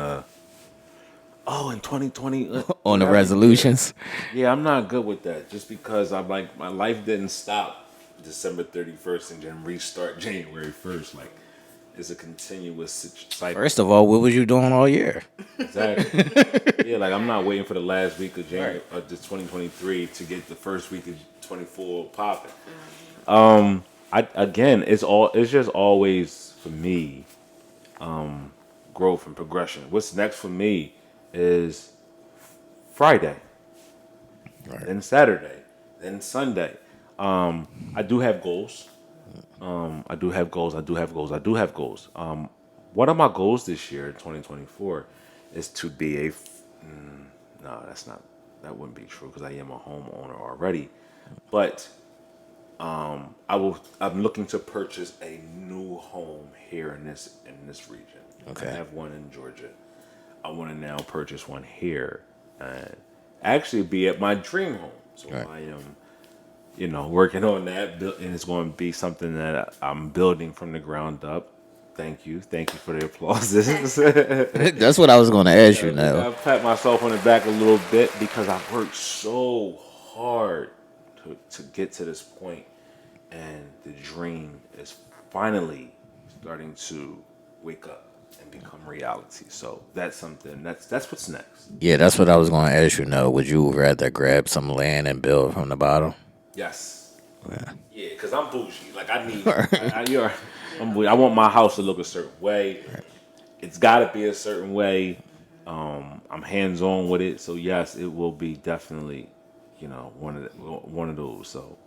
in 2020 On the whatever. resolutions? Yeah, I'm not good with that. Just because I'm like my life didn't stop December 31st and then restart January 1st. Like is a continuous cycle. First of all, what was you doing all year? Exactly. Yeah, like I'm not waiting for the last week of January of this 2023 to get the first week of 24 popping. I again, it's just always for me growth and progression. What's next for me is Friday, Right. then Saturday, then Sunday. I do have goals. I do have goals. I do have goals. I do have goals. One of my goals this year, 2024, is to be no, that's not. That wouldn't be true because I am a homeowner already. But I will. I'm looking to purchase a new home here in this region. Okay. I have one in Georgia. I want to now purchase one here and actually be at my dream home. So Right. I am, working on that, and it's going to be something that I'm building from the ground up. Thank you for the applause. That's what I was going to ask you now. I pat myself on the back a little bit because I've worked so hard to get to this point, and the dream is finally starting to wake up and become reality. So that's something. That's what's next. Yeah, that's what I was going to ask you now. Would you rather grab some land and build from the bottom? Yes. Yeah. Yeah, because I'm bougie. Like I need. I'm bougie. I want my house to look a certain way. It's got to be a certain way. I'm hands on with it, so yes, it will be definitely, one of those. So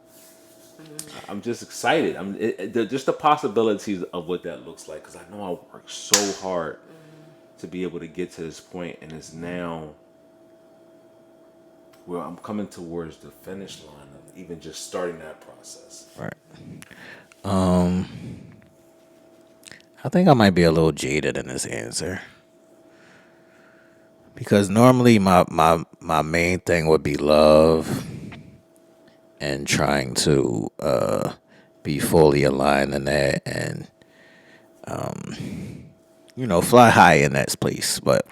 I'm just excited. Just the possibilities of what that looks like because I know I worked so hard to be able to get to this point, and it's now where I'm coming towards the finish line of even just starting that process. Right. I think I might be a little jaded in this answer. Because normally my main thing would be love and trying to be fully aligned in that and fly high in that place. But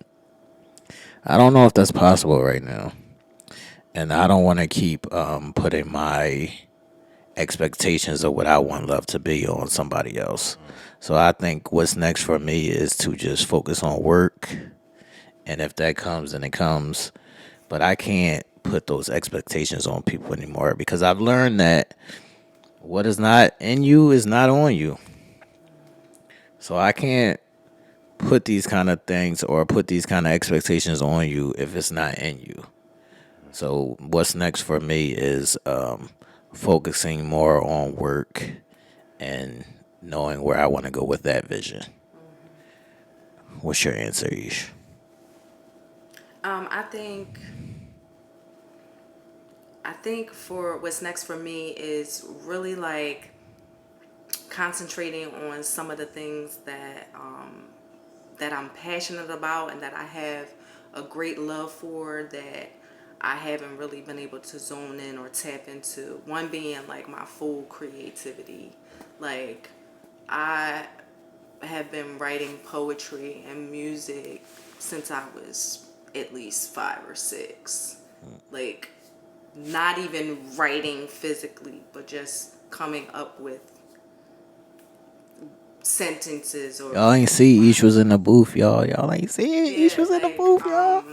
I don't know if that's possible right now. And I don't want to keep putting my expectations of what I want love to be on somebody else. So I think what's next for me is to just focus on work. And if that comes, then it comes. But I can't put those expectations on people anymore because I've learned that what is not in you is not on you. So I can't put these kind of things or put these kind of expectations on you if it's not in you. So what's next for me is focusing more on work and knowing where I want to go with that vision. What's your answer, Ish? I think for what's next for me is really like concentrating on some of the things that I'm passionate about and that I have a great love for that I haven't really been able to zone in or tap into. One being like my full creativity. Like I have been writing poetry and music since I was at least 5 or 6. Like not even writing physically, but just coming up with sentences or Y'all ain't see Ish was in the booth, y'all. Y'all ain't see Ish was in the like, booth, y'all.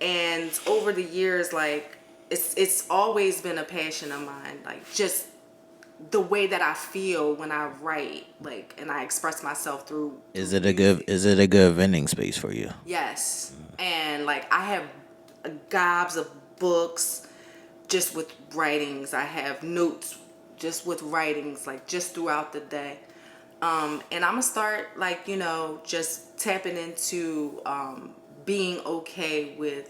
and over the years, like it's always been a passion of mine, like just the way that I feel when I write, like, and I express myself through Is music. it a good vending space for you? Yes. And like I have gobs of books just with writings. I have notes just with writings, like just throughout the day. And I'm gonna start like, just tapping into being okay with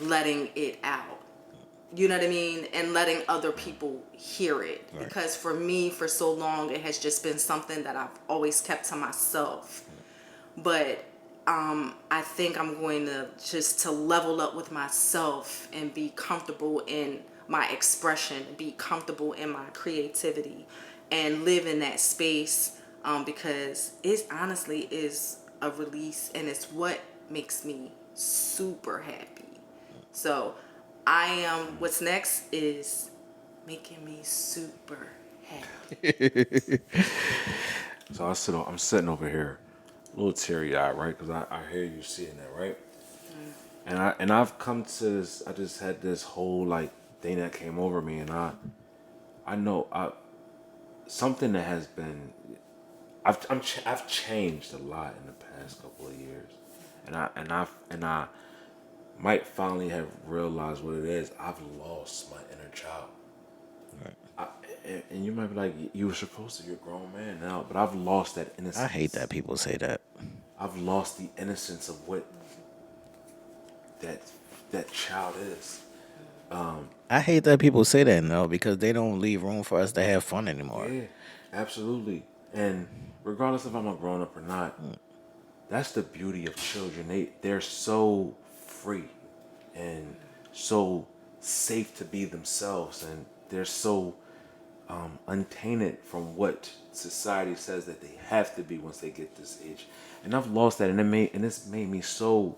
letting it out. You know what I mean? And letting other people hear it. Right. Because for me, for so long, it has just been something that I've always kept to myself. But I think I'm going to just to level up with myself and be comfortable in my expression, be comfortable in my creativity, and live in that space because it honestly is a release and it's what makes me super happy. So I am, what's next is making me super happy. So I'm sitting over here, a little teary eyed, right? Because I hear you seeing that, right? And I've come to this. I just had this whole like thing that came over me, and I know something that has been. I've changed a lot in the past couple of years, and I might finally have realized what it is. I've lost my inner child. I, and you might be like, you were supposed to. You're a grown man now, but I've lost that innocence. I hate that people say that. I've lost the innocence of what that that child is. I hate that people say that, no, because they don't leave room for us to have fun anymore. Yeah, absolutely. And regardless if I'm a grown up or not, that's the beauty of children. They're so free and so safe to be themselves, and they're so untainted from what society says that they have to be once they get this age. And I've lost that, and it's made me so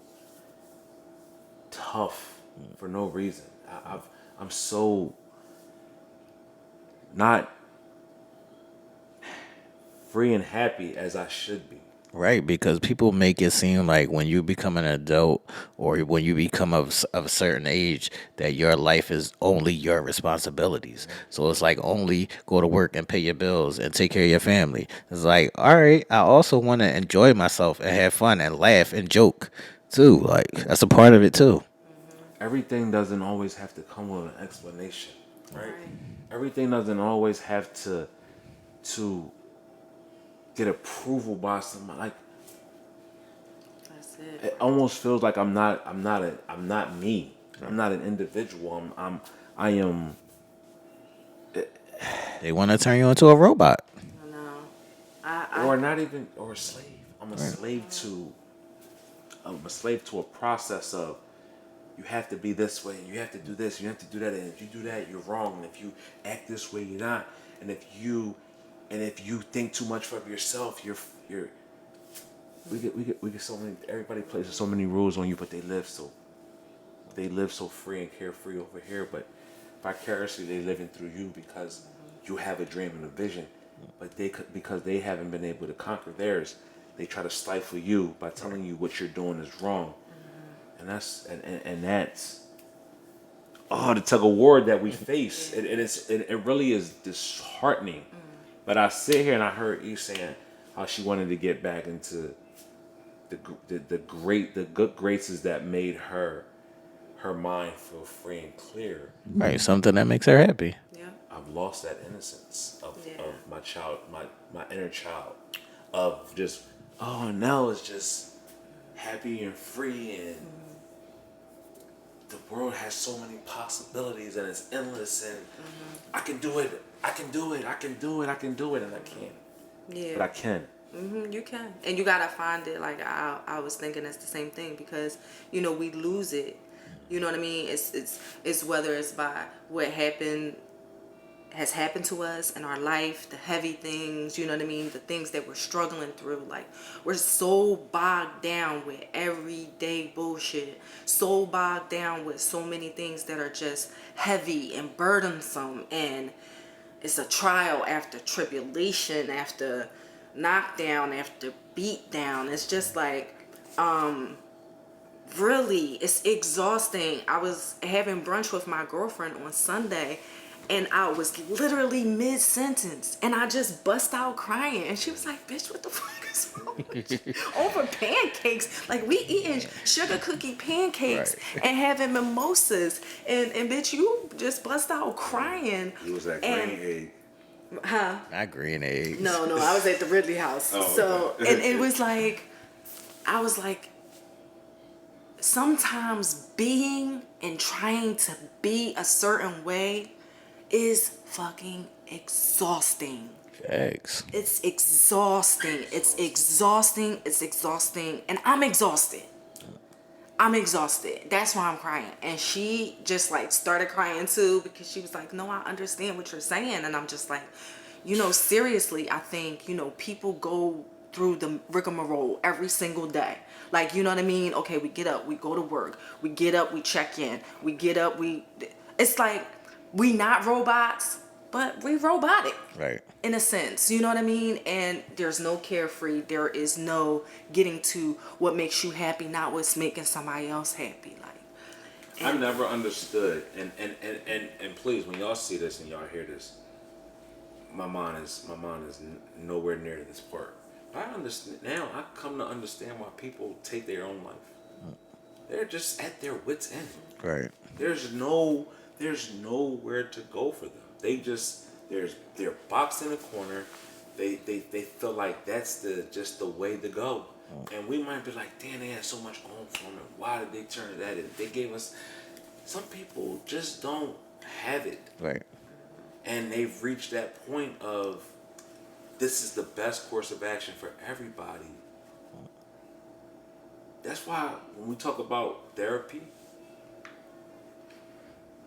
tough for no reason. I'm so not free and happy as I should be. Right, because people make it seem like when you become an adult or when you become of a certain age that your life is only your responsibilities. So it's like only go to work and pay your bills and take care of your family. It's like, all right, I also want to enjoy myself and have fun and laugh and joke too. Like that's a part of it too. Everything doesn't always have to come with an explanation, right? Right. Everything doesn't always have to get approval by somebody. Like That's it. it almost feels like I'm not me. I'm not an individual. I am They want to turn you into a robot. I know. I or not even or a slave. I'm a slave to a process of you have to be this way and you have to do this, you have to do that, and if you do that, you're wrong. And if you act this way, you're not. And if you think too much of yourself, you're we get so many. Everybody places so many rules on you, but they live so free and carefree over here. But vicariously, they living through you because you have a dream and a vision. But because they haven't been able to conquer theirs, they try to stifle you by telling you what you're doing is wrong. And that's the tug of war that we face. It really is disheartening. But I sit here and I heard you saying how she wanted to get back into the good graces that made her mind feel free and clear. Right, something that makes her happy. yeah. I've lost that innocence of Yeah. my child, my inner child, of just Nell is just happy and free, and the world has so many possibilities and it's endless, and I can do it, I can do it, I can do it, I can do it, and I can't. Yeah. But I can. You can, and you gotta find it. Like I was thinking, that's the same thing because we lose it. You know what I mean? It's whether it's by what has happened to us in our life, the heavy things. You know what I mean? The things that we're struggling through. Like we're so bogged down with everyday bullshit. So bogged down with so many things that are just heavy and burdensome, and it's a trial after tribulation after knockdown after beat down. It's just like really it's exhausting. I was having brunch with my girlfriend on Sunday and I was literally mid-sentence and I just bust out crying and she was like, bitch, what the fuck is wrong with you? Over pancakes. Like we eating sugar cookie pancakes and having mimosas and bitch, you just bust out crying. It was that And- green egg. Huh? Not green eggs. No, I was at the Ridley House. So, okay. and it was like, I was like, sometimes being and trying to be a certain way is fucking exhausting. Eggs. It's exhausting. It's exhausting. It's exhausting. And I'm exhausted. That's why I'm crying. And she just like started crying too because she was like, no, I understand what you're saying. And I'm just like, seriously, I think, people go through the rigmarole every single day. Like, you know what I mean? Okay, we get up, we go to work, we get up, we check in, we get up, it's like we not robots, but we robotic. Right. In a sense, you know what I mean? And there's no carefree. There is no getting to what makes you happy, not what's making somebody else happy. Like, I never understood, and please, when y'all see this and y'all hear this, my mind is nowhere near this part. But I understand now. I come to understand why people take their own life. They're just at their wits' end. Right. There's nowhere to go for them. They're boxed in a corner. They feel like that's just the way to go. And we might be like, damn, they had so much going for them. Why did they turn to that? They gave us. Some people just don't have it, Right. and they've reached that point of this is the best course of action for everybody. That's why when we talk about therapy,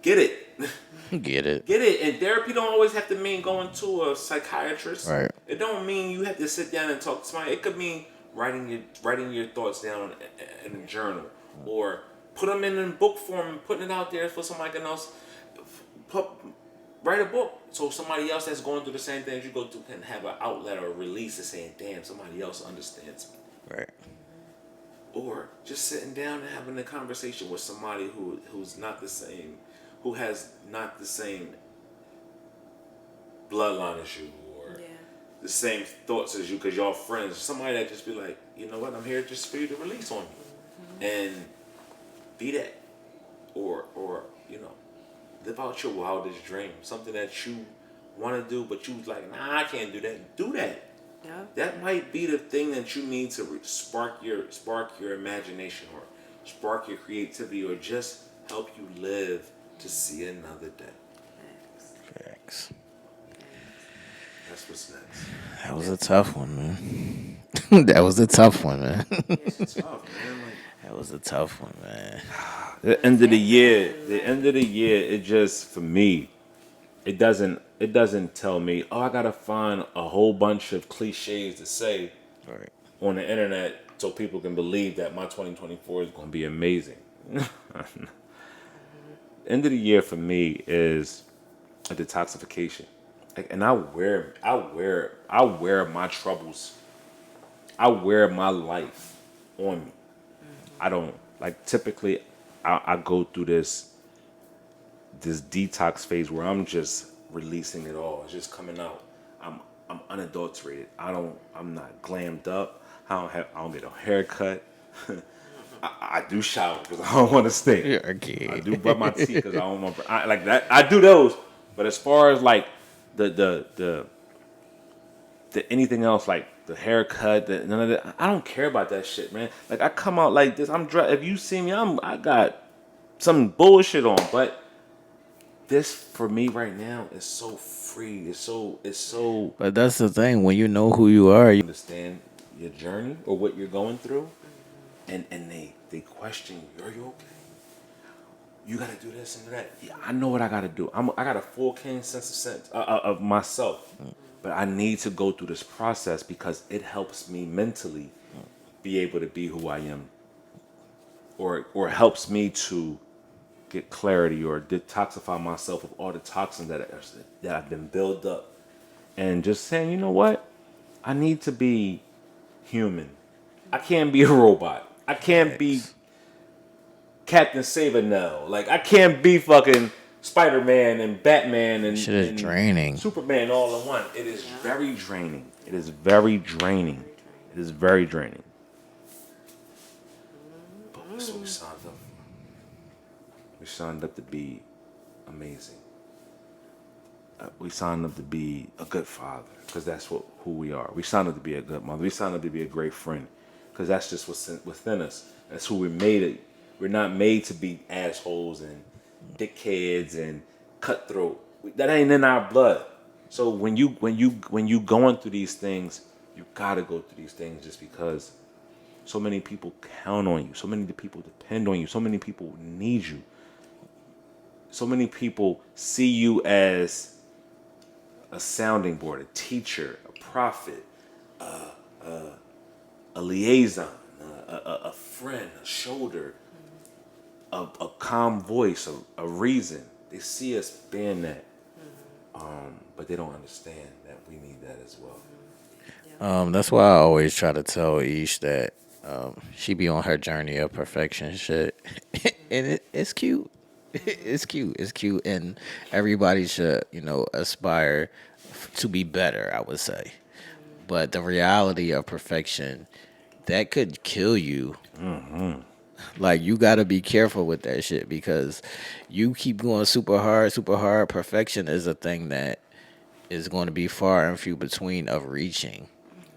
get it. Get it. Get it. And therapy don't always have to mean going to a psychiatrist. Right. It don't mean you have to sit down and talk to somebody. It could mean writing your thoughts down in a journal, or put them in book form and putting it out there for somebody else. Write a book so somebody else that's going through the same things you go through can have an outlet or a release of saying, damn, somebody else understands me. Right. Or just sitting down and having a conversation with somebody who's not the same, who has not the same bloodline as you, or the same thoughts as you, because y'all friends. Somebody that just be like, you know what, I'm here just for you to release on me, and be that, or live out your wildest dream, something that you want to do, but you was like, nah, I can't do that. Do that. yeah. That might be the thing that you need to spark your imagination, or spark your creativity, or just help you live to see another day. Facts. That's what's next. That was a tough one, man. That was a tough one, man. It's tough, man. That was a tough one, man. The end of the year, it just, for me, it doesn't tell me, oh, I gotta find a whole bunch of cliches to say Right. on the internet so people can believe that my 2024 is gonna be amazing. End of the year for me is a detoxification, and I wear my troubles, I wear my life on me. I don't like, typically I go through this detox phase where I'm just releasing it all. It's just coming out. I'm unadulterated. I'm not glammed up. I don't get a haircut. I do shower because I don't want to stink. You're a kid. I do brush my teeth because I don't want to. Like that. I do those. But as far as like the anything else, like the haircut, none of that, I don't care about that shit, man. Like I come out like this. I'm dressed. If you see me, I got some bullshit on. But this for me right now is so free. It's so. But that's the thing. When you know who you are, you Understand your journey or what you're going through, and they question you. Are you okay? You gotta do this and that. Yeah, I know what I gotta do. I got a full keen sense of myself, but I need to go through this process because it helps me mentally be able to be who I am, or helps me to get clarity or detoxify myself of all the toxins that have been built up, and just saying, you know what, I need to be human. I can't be a robot. I can't be Captain Saber Nell. Like, I can't be fucking Spider-Man and Batman and, shit is and draining. Superman all in one. It is very draining. It is very draining. It is very draining. But that's what we signed up for. We signed up to be amazing. We signed up to be a good father because that's who we are. We signed up to be a good mother. We signed up to be a great friend because that's just what's within us. That's who we're made. We're not made to be assholes and dickheads and cutthroat. That ain't in our blood. So when you going through these things, you gotta go through these things just because so many people count on you. So many people depend on you. So many people need you. So many people see you as a sounding board, a teacher, a prophet, a liaison, a friend, a shoulder, a calm voice, a reason. They see us being that. But they don't understand that we need that as well. That's why I always try to tell Ish that she be on her journey of perfection shit, and it's cute. It's cute. It's cute, and everybody should, aspire to be better. I would say, but the reality of perfection that could kill you. Like you got to be careful with that shit because you keep going super hard, super hard. Perfection is a thing that is going to be far and few between of reaching.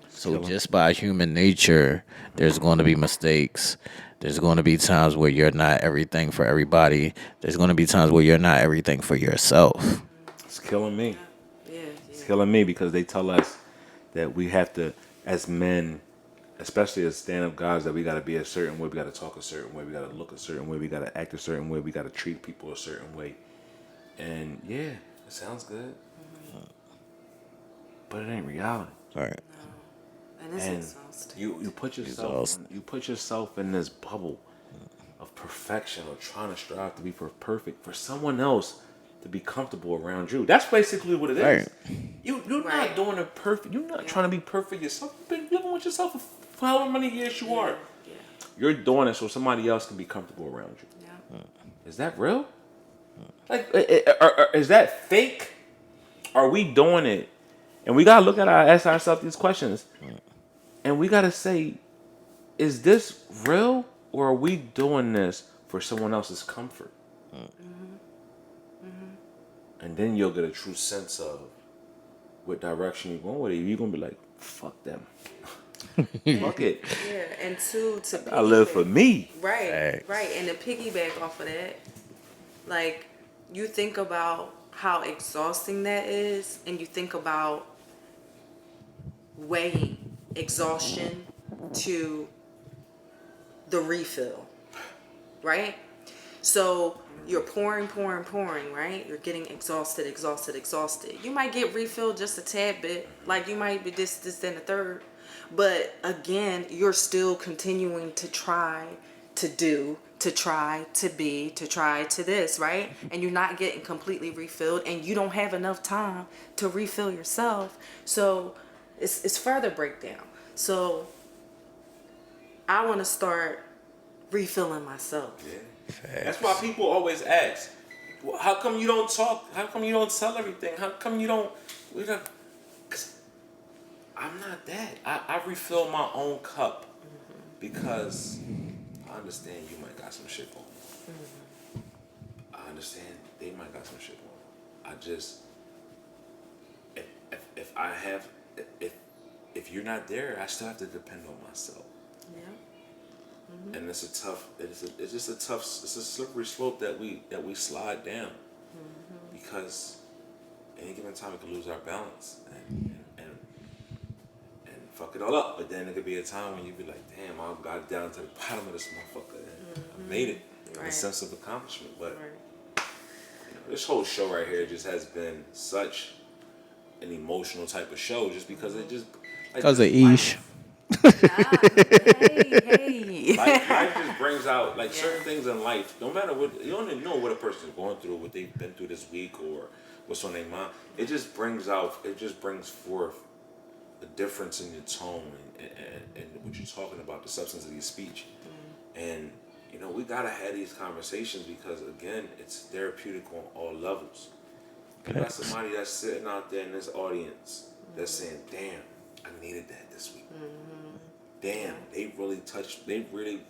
So just by human nature, there's going to be mistakes. There's going to be times where you're not everything for everybody. There's going to be times where you're not everything for yourself. It's killing me. Yeah, It's yeah. killing me because they tell us that we have to, as men, especially as stand-up guys, that we got to be a certain way. We got to talk a certain way. We got to look a certain way. We got to act a certain way. We got to treat people a certain way. And yeah, it sounds good, but it ain't reality. All right. And it's And exhausting. you put yourself in this bubble of perfection or trying to strive to be perfect for someone else to be comfortable around you. That's basically what it is. Right. You're Right. not doing it perfect. You're not trying to be perfect yourself. You've been living with yourself for however many years you are. Yeah. You're doing it so somebody else can be comfortable around you. Yeah. Is that real? Like, is that fake? Are we doing it? And we gotta ask ourselves these questions, and we gotta say, is this real, or are we doing this for someone else's comfort? And then you'll get a true sense of what direction you're going with it. You're gonna be like, fuck them, fuck it. Yeah. And to I live for me. Right, Facts. right. And to piggyback off of that, like you think about how exhausting that is, and you think about weighing exhaustion to the refill, right? So you're pouring, right? You're getting exhausted. You might get refilled just a tad bit, like you might be this, then a third. But again, you're still continuing to try to do, to try to be, to try to this, right? And you're not getting completely refilled, and you don't have enough time to refill yourself. So it's further breakdown. So I want to start refilling myself. Yeah. That's why people always ask, well, how come you don't talk? How come you don't tell everything? How come you don't? We don't. Cause I'm not that. I refill my own cup because I understand you might got some shit on. I understand they might got some shit on. I just if I have if you're not there, I still have to depend on myself. Yeah. And it's a slippery slope that we slide down because any given time we can lose our balance and fuck it all up. But then there could be a time when you be like, damn, I got down to the bottom of this motherfucker and I made it in a Right. sense of accomplishment. But Right. this whole show right here just has been such an emotional type of show just because it just Because of Ish. Hey. life just brings out like certain things in life. No matter what, you don't even know what a person's going through, what they've been through this week, or what's on their mind. It just brings forth a difference in your tone and what you're talking about, the substance of your speech. And we gotta have these conversations because again, it's therapeutic on all levels. You got somebody that's sitting out there in this audience that's saying, "Damn, I needed that this week." Damn, they really touched. They really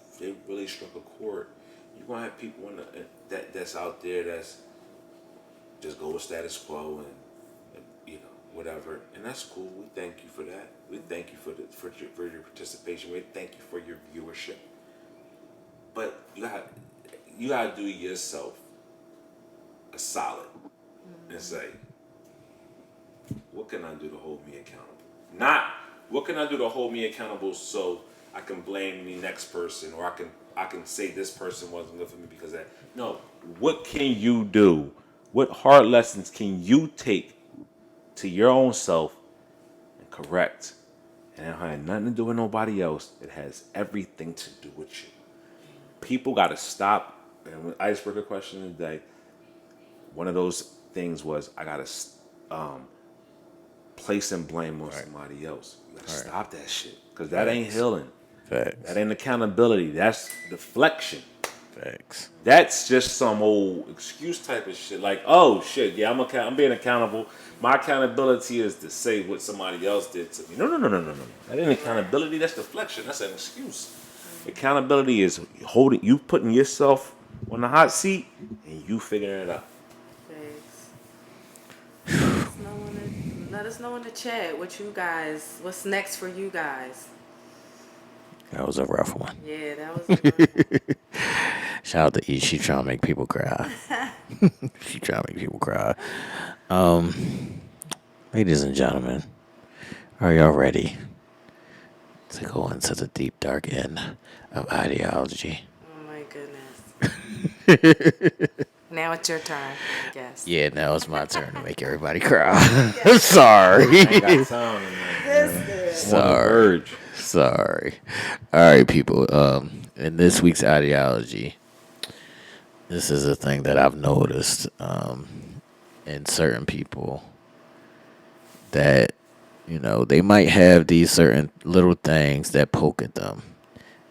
struck a chord. You're gonna have people that's out there that's just go with status quo and whatever, and that's cool. We thank you for that. We thank you for your participation. We thank you for your viewership. But you gotta do yourself a solid and say, what can I do to hold me accountable? Not what can I do to hold me accountable so I can blame the next person or I can say this person wasn't good for me because of that. No, what can you do? What hard lessons can you take to your own self and correct? And it don't have nothing to do with nobody else. It has everything to do with you. People got to stop. And with icebreaker question today, one of those things was I got to placing blame on somebody else. You gotta stop that shit, because that Facts. ain't healing. Facts. That ain't accountability. That's deflection. Facts. That's just some old excuse type of shit. Like, oh shit, yeah, I'm being accountable. My accountability is to say what somebody else did to me. No. That ain't accountability. That's deflection. That's an excuse. Accountability is you putting yourself on the hot seat and you figuring it out. Thanks. Let us know in the chat what's next for you guys. That was a rough one. Yeah, that was a rough one. Shout out to E. She trying to make people cry. She trying to make people cry. Ladies and gentlemen, are y'all ready to go into the deep, dark end of ideology? Oh my goodness. Now it's your turn, I guess. Yeah, now it's my turn to make everybody cry. Sorry. I ain't got time tonight. Sorry. Sorry. All right, people. In this week's ideology, this is a thing that I've noticed in certain people that, they might have these certain little things that poke at them.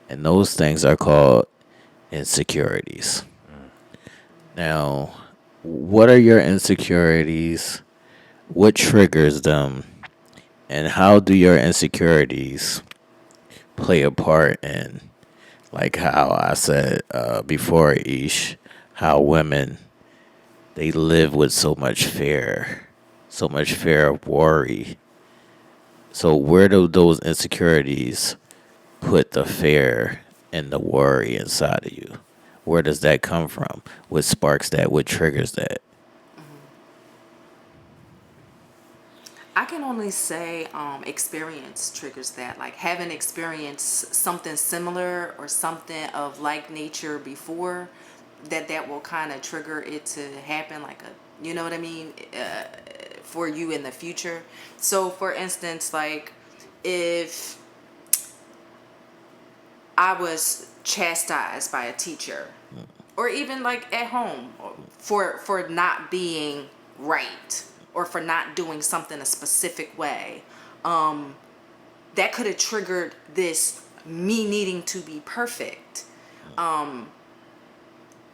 And those things are called insecurities. Now, what are your insecurities? What triggers them? And how do your insecurities play a part in, like how I said before, Ish, how women, they live with so much fear of worry. So where do those insecurities put the fear and the worry inside of you? Where does that come from? What sparks that? What triggers that? I can only say experience triggers that. Like having experienced something similar or something of like nature before, that will kind of trigger it to happen, like you know what I mean, for you in the future. So for instance, like if I was chastised by a teacher, or even like at home, for not being right, or for not doing something a specific way, that could have triggered this me needing to be perfect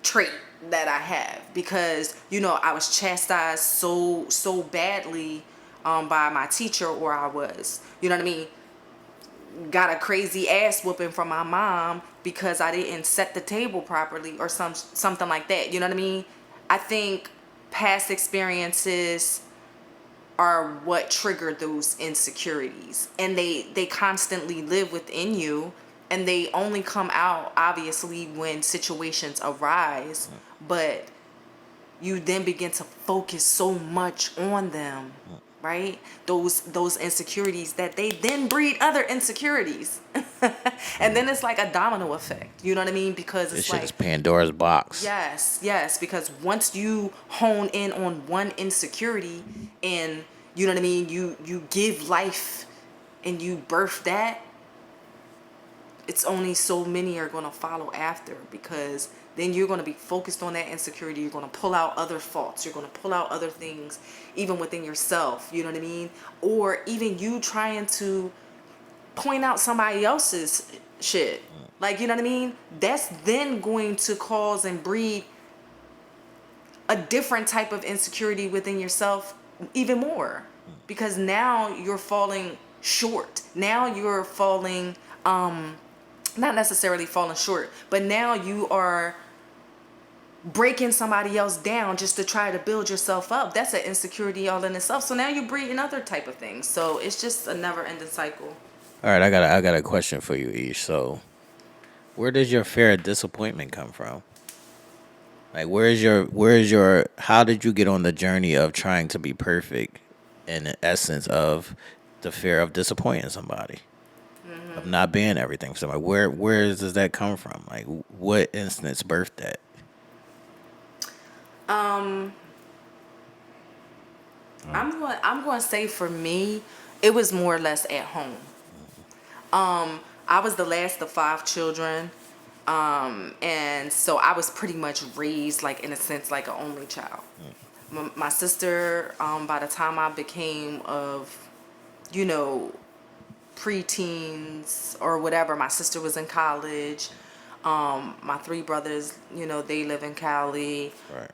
trait that I have, because I was chastised so badly by my teacher, or I was, you know what I mean, got a crazy ass whooping from my mom because I didn't set the table properly, or something like that. You know what I mean? I think past experiences are what trigger those insecurities, and they constantly live within you, and they only come out obviously when situations arise, but you then begin to focus so much on them, right? Those insecurities, that they then breed other insecurities. And then it's like a domino effect, you know what I mean? Because This it's shit like, is Pandora's box. yes, because once you hone in on one insecurity, and you know what I mean, you give life and you birth that, it's only so many are going to follow after, because then you're going to be focused on that insecurity. You're going to pull out other faults. You're going to pull out other things, even within yourself. You know what I mean? Or even you trying to point out somebody else's shit. Like, you know what I mean? That's then going to cause and breed a different type of insecurity within yourself even more. Because now you're falling short. Now you're falling, not necessarily falling short, but now you are breaking somebody else down just to try to build yourself up. That's an insecurity all in itself. So now you're breeding other type of things. So it's just a never ending cycle. All right, I got a question for you, Ish. So, where does your fear of disappointment come from? Like, where is your how did you get on the journey of trying to be perfect, in the essence of the fear of disappointing somebody, of not being everything for somebody? Where does that come from? Like, what instance birthed that? I'm going to say for me, it was more or less at home. I was the last of 5 children. And so I was pretty much raised, like, in a sense, like an only child. My sister, by the time I became of, you know, preteens or whatever, my sister was in college. My three brothers, you know, they live in Cali. Right.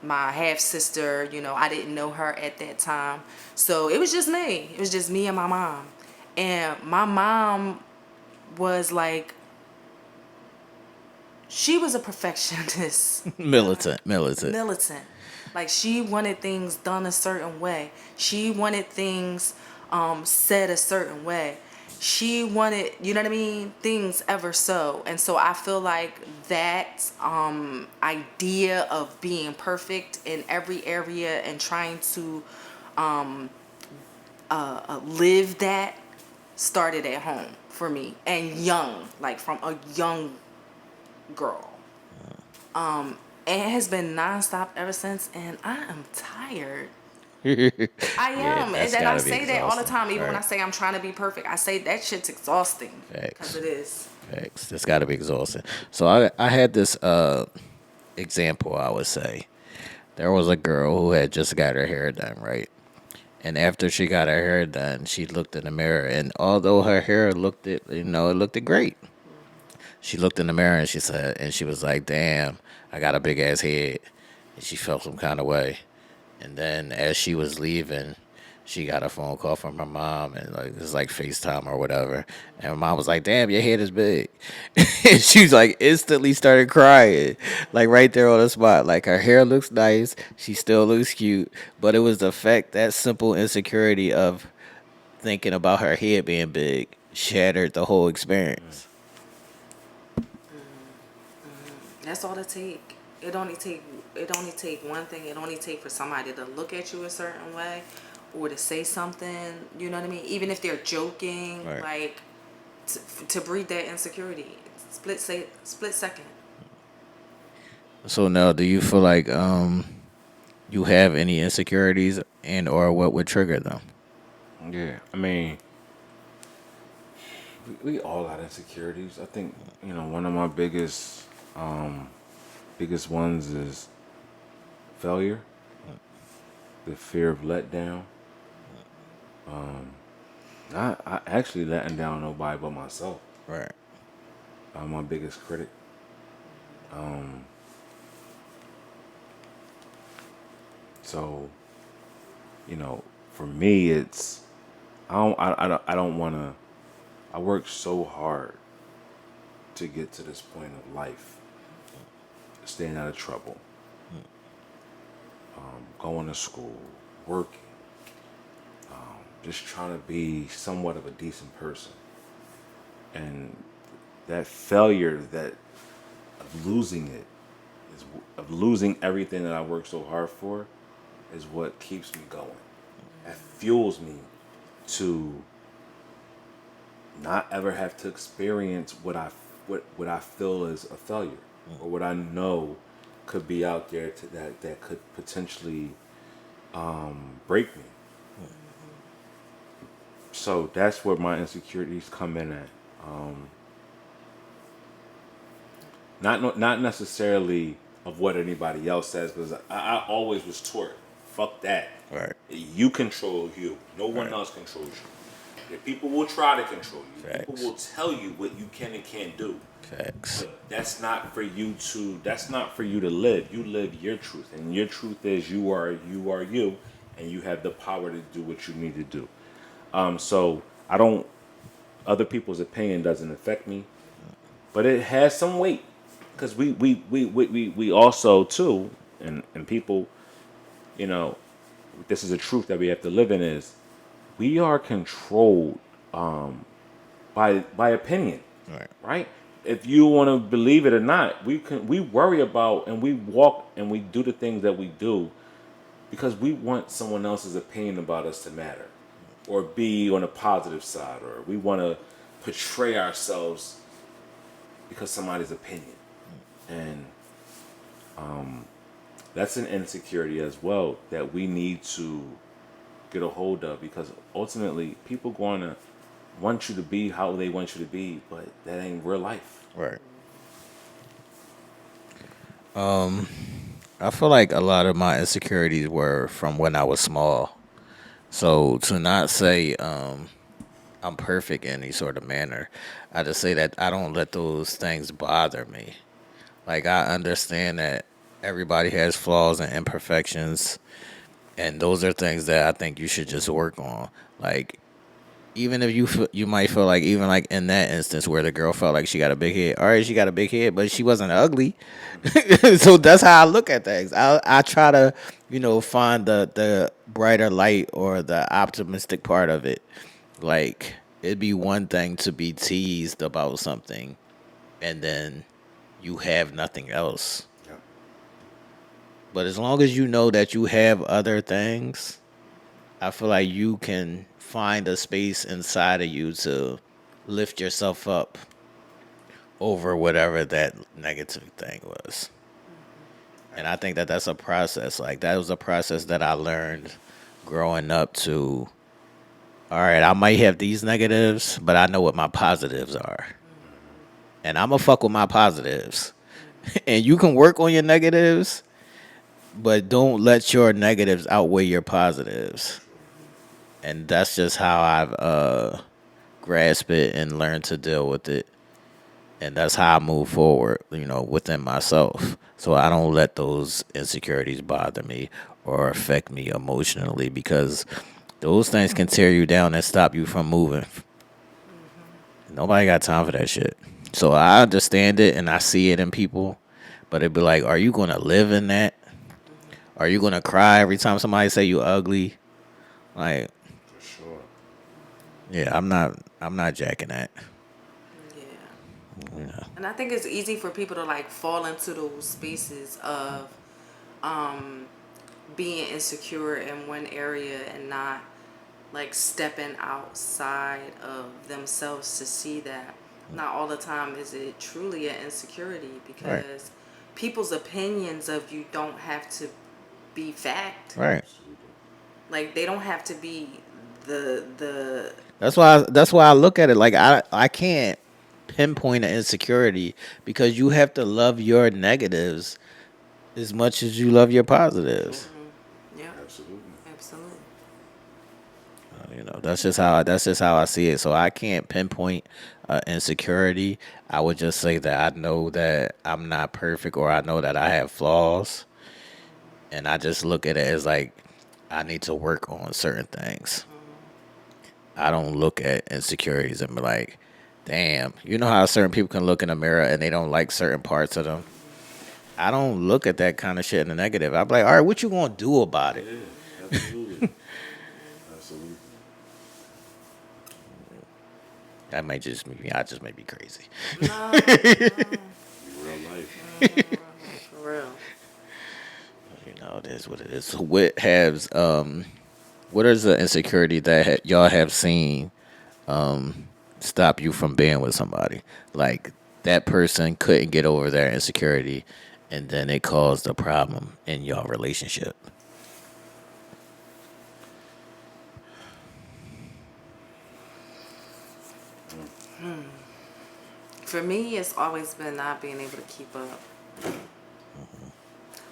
My half sister, you know, I didn't know her at that time, so it was just me. It was just me and my mom, and my mom was like, she was a perfectionist. Militant. Militant. Like, she wanted things done a certain way. She wanted things said a certain way. She wanted, you know what I mean, things ever so. And so I feel like that idea of being perfect in every area and trying to live that started at home for me, and young, like from a young girl. And it has been nonstop ever since, and I am tired. I Yeah, am, that's and I gotta be say that all the exhausting. time. Even when I Right. say I'm trying to be perfect, I say that shit's exhausting, because Facts. it is. Facts. That's gotta be exhausting. So I had this example. I would say there was a girl who had just got her hair done, right? And after she got her hair done, she looked in the mirror, and although her hair looked it, it looked it great. She looked in the mirror and she said, and she was like, "Damn, I got a big ass head," and she felt some kind of way. And then as she was leaving, she got a phone call from her mom, and like it's like FaceTime or whatever. And her mom was like, "Damn, your head is big," and she's like instantly started crying, like right there on the spot. Like her hair looks nice, she still looks cute, but it was the fact that simple insecurity of thinking about her head being big shattered the whole experience. That's all it take. It only take. It only take one thing. It only take for somebody to look at you a certain way, or to say something. You know what I mean? Even if they're joking, Right. like to breed that insecurity. Split second. So now, do you feel like you have any insecurities and or what would trigger them? Yeah, I mean, we all got insecurities. I think one of my biggest ones is failure, the fear of letdown. Not I actually letting down nobody but myself. Right. I'm my biggest critic. So, for me, it's I don't want to. I work so hard to get to this point of life, staying out of trouble, going to school, working, just trying to be somewhat of a decent person. And that failure, that of losing it, is of losing everything that I worked so hard for, is what keeps me going. That fuels me to not ever have to experience what I feel is a failure, or what I know could be out there that could potentially break me. So that's where my insecurities come in at. Not necessarily of what anybody else says, because I always was taught, fuck that. Right. You control you. No one Right. else controls you. If people will try to control you. People Facts. will tell you what you can and can't do. Facts. But that's not for you to. That's not for you to live. You live your truth, and your truth is you are you, and you have the power to do what you need to do. So I don't. Other people's opinion doesn't affect me, but it has some weight, because we also too, and people, you know, this is a truth that we have to live in, is we are controlled by opinion, Right. right? If you want to believe it or not, we worry about, and we walk and we do the things that we do because we want someone else's opinion about us to matter, or be on the positive side, or we want to portray ourselves because somebody's opinion. And that's an insecurity as well that we need to get a hold of, because ultimately people going to want you to be how they want you to be, but that ain't real life. Right. I feel like a lot of my insecurities were from when I was small. So to not say I'm perfect in any sort of manner, I just say that I don't let those things bother me. Like I understand that everybody has flaws and imperfections, and those are things that I think you should just work on. Like even if you might feel like even like in that instance where the girl felt like she got a big head. All right, she got a big head, but she wasn't ugly. So that's how I look at things. I try to find the brighter light or the optimistic part of it. Like it'd be one thing to be teased about something, and then you have nothing else. Yeah. But as long as you know that you have other things, I feel like you can find a space inside of you to lift yourself up over whatever that negative thing was. And I think that that's a process. Like that was a process that I learned growing up to. All right, I might have these negatives, but I know what my positives are. And I'm going to fuck with my positives. And you can work on your negatives, but don't let your negatives outweigh your positives. And that's just how I've grasped it and learned to deal with it. And that's how I move forward, within myself. So I don't let those insecurities bother me or affect me emotionally because those things can tear you down and stop you from moving. Nobody got time for that shit. So I understand it and I see it in people, but it'd be like, are you gonna live in that? Are you gonna cry every time somebody say you ugly? Like, For sure. yeah, I'm not jacking that. Yeah. Yeah. And I think it's easy for people to like fall into those spaces of being insecure in one area and not like stepping outside of themselves to see that not all the time is it truly an insecurity Right. because people's opinions of you don't have to be fact. Right. Like they don't have to be the That's why I look at it like I can't pinpoint an insecurity because you have to love your negatives as much as you love your positives. yeah, Absolutely. absolutely. That's just how I see it. So I can't pinpoint insecurity. I would just say that I know that I'm not perfect, or I know that I have flaws, and I just look at it as like I need to work on certain things. I don't look at insecurities and be like, damn, you know how certain people can look in a mirror and they don't like certain parts of them. I don't look at that kind of shit in the negative. I'm like, all right, what you gonna do about it? Yeah, absolutely. Absolutely. That might just me. I just may be crazy. No, Real life. for real. It is what it is. So what is the insecurity that y'all have seen stop you from being with somebody? Like that person couldn't get over their insecurity, and then it caused a problem in y'all relationship. For me, it's always been not being able to keep up.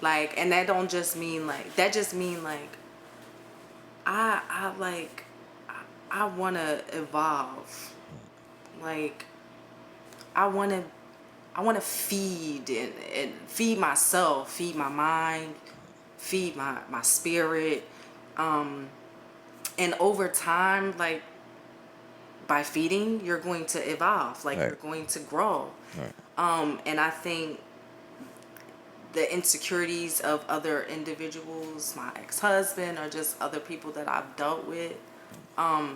Like, and that don't just mean like that. Just mean like I like I want to evolve. Like I want to feed and feed myself, feed my mind, feed my spirit. And over time, like by feeding, you're going to evolve. Like Right. you're going to grow. Right. And I think the insecurities of other individuals, my ex-husband, or just other people that I've dealt with, I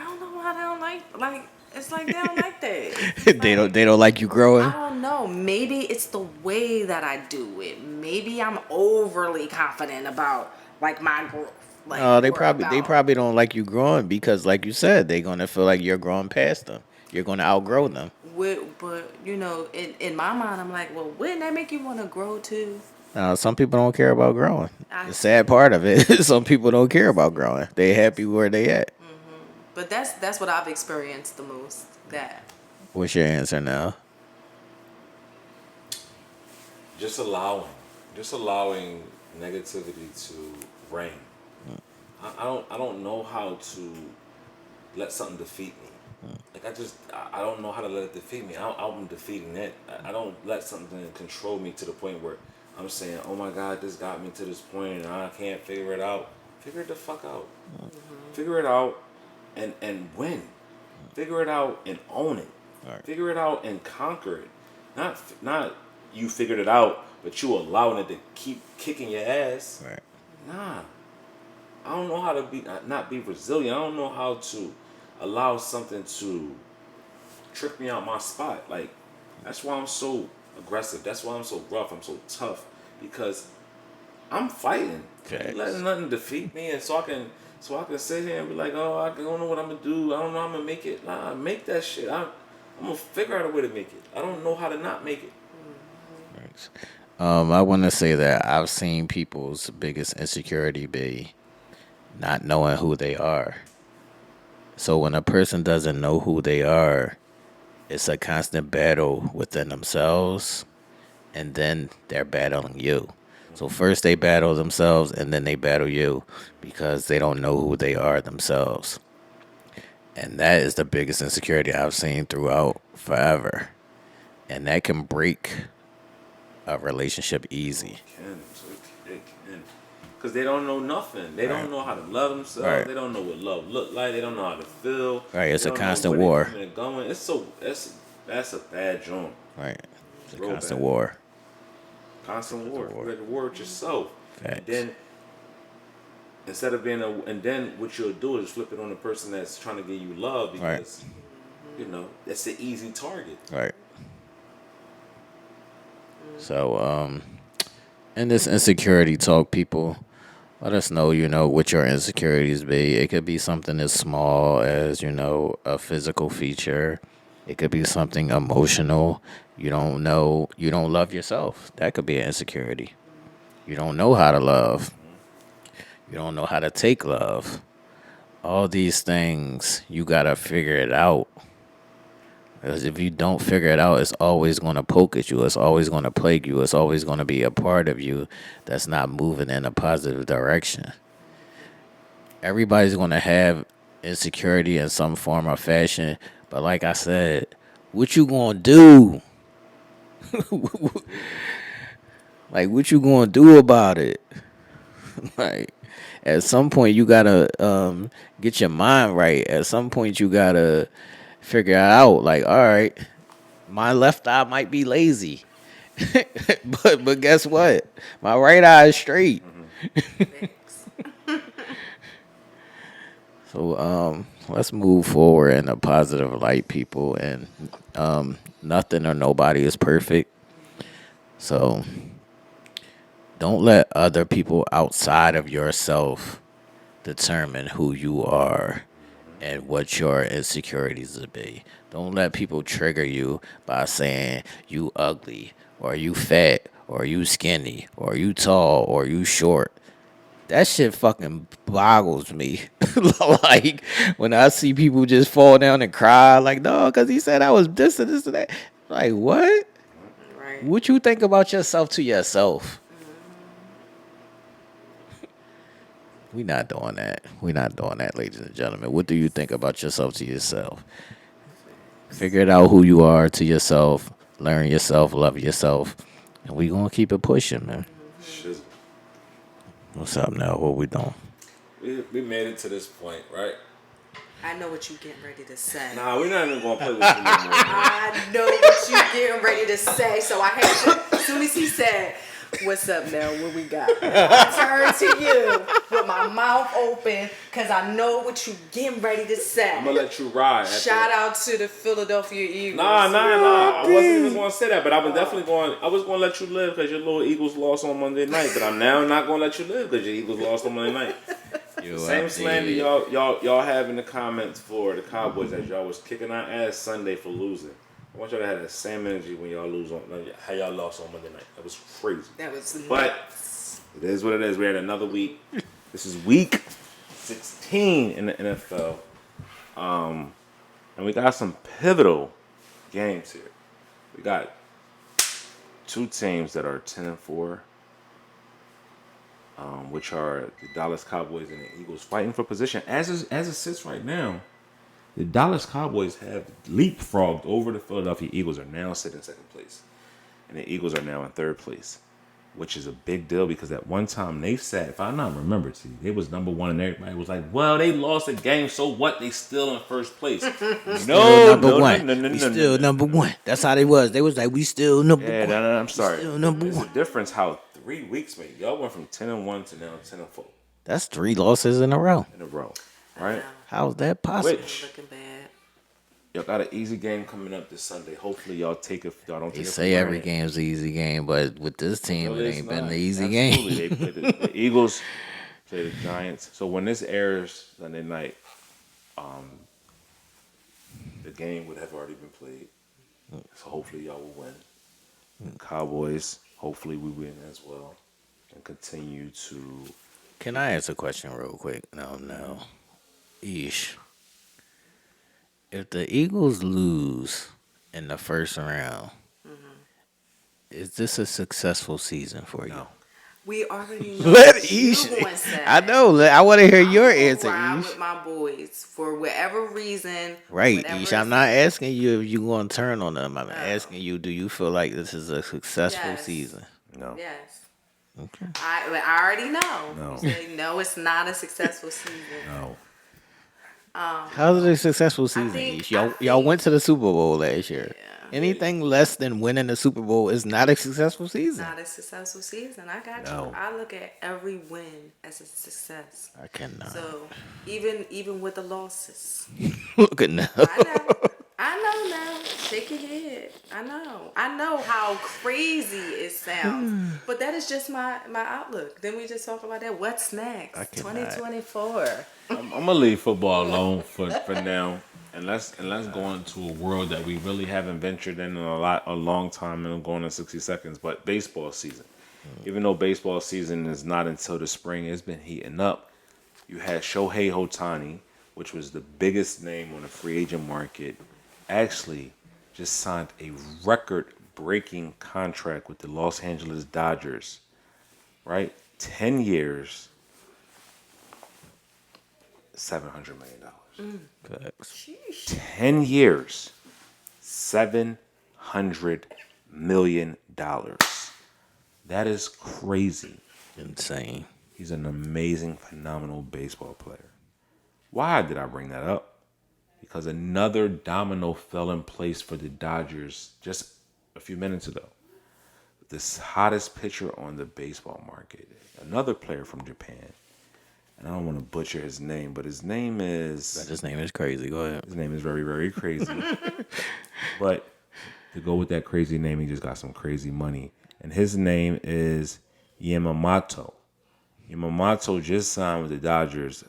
don't know why they don't like it's like they don't like that. It's They don't like you growing. I don't know. Maybe it's the way that I do it. Maybe I'm overly confident about like my growth. Like They or probably about don't like you growing because, like you said, they're gonna feel like you're growing past them. You're gonna outgrow them. but in my mind I'm like, well, wouldn't that make you want to grow too? Some people don't care about growing. I The sad part of it, some people don't care about growing. They happy where they at. But that's what I've experienced the most. That What's your answer now? Just allowing. just allowing negativity to reign. I don't know how to let something defeat me. Like I don't know how to let it defeat me. I'm defeating it. I don't let something control me to the point where I'm saying, oh my God, this got me to this point and I can't figure it out. Figure it the fuck out. Figure it out and win. Figure it out and own it. Right. Figure it out and conquer it. Not you figured it out, but you allowing it to keep kicking your ass. Right. Nah. I don't know how to not be resilient. I don't know how to allow something to trick me out my spot. Like, that's why I'm so aggressive. That's why I'm so rough. I'm so tough, because I'm fighting. Facts. Letting nothing defeat me, and so I can sit here and be like, oh, I don't know what I'm gonna do. I don't know how I'm gonna make it. Nah, make that shit. I'm gonna figure out a way to make it. I don't know how to not make it. Thanks. I want to say that I've seen people's biggest insecurity be not knowing who they are. So when a person doesn't know who they are, it's a constant battle within themselves, and then they're battling you. So first they battle themselves, and then they battle you because they don't know who they are themselves. And that is the biggest insecurity I've seen throughout forever. And that can break a relationship easy. It can. Because they don't know nothing. They don't know how to love themselves. Right. They don't know what love look like. They don't know how to feel. Right, it's They a don't know constant where they war. coming and going. That's a bad joint. Right. It's a Real constant bad. war. Constant war. war. You got to war with yourself. And Facts. then instead of and then what you'll do is flip it on the person that's trying to give you love, because that's the easy target. Right. So, in this insecurity talk, people, let us know, what your insecurities be. It could be something as small as, a physical feature. It could be something emotional. You don't love yourself. That could be an insecurity. You don't know how to love. You don't know how to take love. All these things, you got to figure it out. Because if you don't figure it out, it's always going to poke at you. It's always going to plague you. It's always going to be a part of you that's not moving in a positive direction. Everybody's going to have insecurity in some form or fashion. But like I said, what you going to do? Like, what you going to do about it? Like, at some point, you got to get your mind right. At some point, you got to figure out, like, all right, my left eye might be lazy, but guess what? My right eye is straight. Thanks. So let's move forward in a positive light, people, and nothing or nobody is perfect. So don't let other people outside of yourself determine who you are and what your insecurities will be. Don't let people trigger you by saying you ugly, or you fat, or you skinny, or you tall, or you short. That shit fucking boggles me. Like, when I see people just fall down and cry, like, no, because he said I was this and this and that. Like, what? Right. What you think about yourself to yourself? We not doing that. We not doing that, ladies and gentlemen. What do you think about yourself to yourself? Figure it out who you are to yourself. Learn yourself. Love yourself. And we gonna keep it pushing, man. Shizzle. What's up now? What we doing? We made it to this point, right? I know what you getting ready to say. Nah, we're not even gonna play with you no more. Man. I know what you getting ready to say. So I had to, as soon as he said, "What's up, Nell? What we got?" I turned to you with my mouth open because I know what you getting ready to say. I'm gonna let you ride. Shout out to the Philadelphia Eagles. Nah. I wasn't even gonna say that, but I was definitely going. I was gonna let you live because your little Eagles lost on Monday night. But I'm now not gonna let you live because your Eagles lost on Monday night. Same slander y'all have in the comments for the Cowboys as y'all was kicking our ass Sunday for losing. I want y'all to have that same energy when y'all lose on how y'all lost on Monday night. That was crazy. That was But it is what it is. We had another week. This is week 16 in the NFL. And we got some pivotal games here. We got two teams that are 10-4. which are the Dallas Cowboys and the Eagles fighting for position. As it sits right now, the Dallas Cowboys have leapfrogged over the Philadelphia Eagles, are now sitting in second place, and the Eagles are now in third place, which is a big deal because at one time they said, if I not remember, they was number one, and everybody was like, "Well, they lost a game, so what? They still in first place." Still number one. We No, still number no. one. That's how they was. They was like, we still number Yeah, one. no, I'm We sorry. still number There's a one. difference how 3 weeks made. Y'all went from 10-1 to now 10-4 That's 3 losses in a row. in a row, right? How's that possible? Which Looking bad. y'all got an easy game coming up this Sunday. Hopefully y'all take it. Y'all don't They take it. say for every granted. game's an easy game, but with this team, No, it it's ain't been not. an easy Absolutely. game. They play the Eagles, play the Giants. So when this airs Sunday night, the game would have already been played. So hopefully y'all will win. The Cowboys, hopefully we win as well, and continue to. Can I ask a question real quick? No. Ish. If the Eagles lose in the first round, is this a successful season for you? No. We already know Let what you Ish. gonna say. I know. I want to hear your I'm answer, gonna ride Ish. with my boys for whatever reason. Right, whatever Ish. I'm is- not asking you if you're going to turn on them. I'm asking you, do you feel like this is a successful Yes. season? No. Yes. Okay. I already know. No. You say, no, it's not a successful season. No. How's it a successful season, think- Ish? I Y'all think- went to the Super Bowl last year. Yeah. Anything less than winning the Super Bowl is not a successful season. Not a successful season. I got No. you. I look at every win as a success. I cannot. So even with the losses, Look at now. I know now. Shake your head. I know how crazy it sounds, but that is just my outlook. Then we just talk about that. What's next? I cannot. 2024. I'm gonna leave football alone for now, and let's go into a world that we really haven't ventured in a long time, and I'm going in 60 seconds. But baseball season, even though baseball season is not until the spring, it's been heating up. You had Shohei Ohtani, which was the biggest name on the free agent market, actually just signed a record-breaking contract with the Los Angeles Dodgers. Right, 10 years. $700 million. Facts. 10 years, $700 million. That is crazy. Insane. He's an amazing, phenomenal baseball player. Why did I bring that up? Because another domino fell in place for the Dodgers just a few minutes ago. This hottest pitcher on the baseball market, another player from Japan. And I don't want to butcher his name, but his name is crazy. Go ahead. His name is very, very crazy. But to go with that crazy name, he just got some crazy money. And his name is Yamamoto. Yamamoto just signed with the Dodgers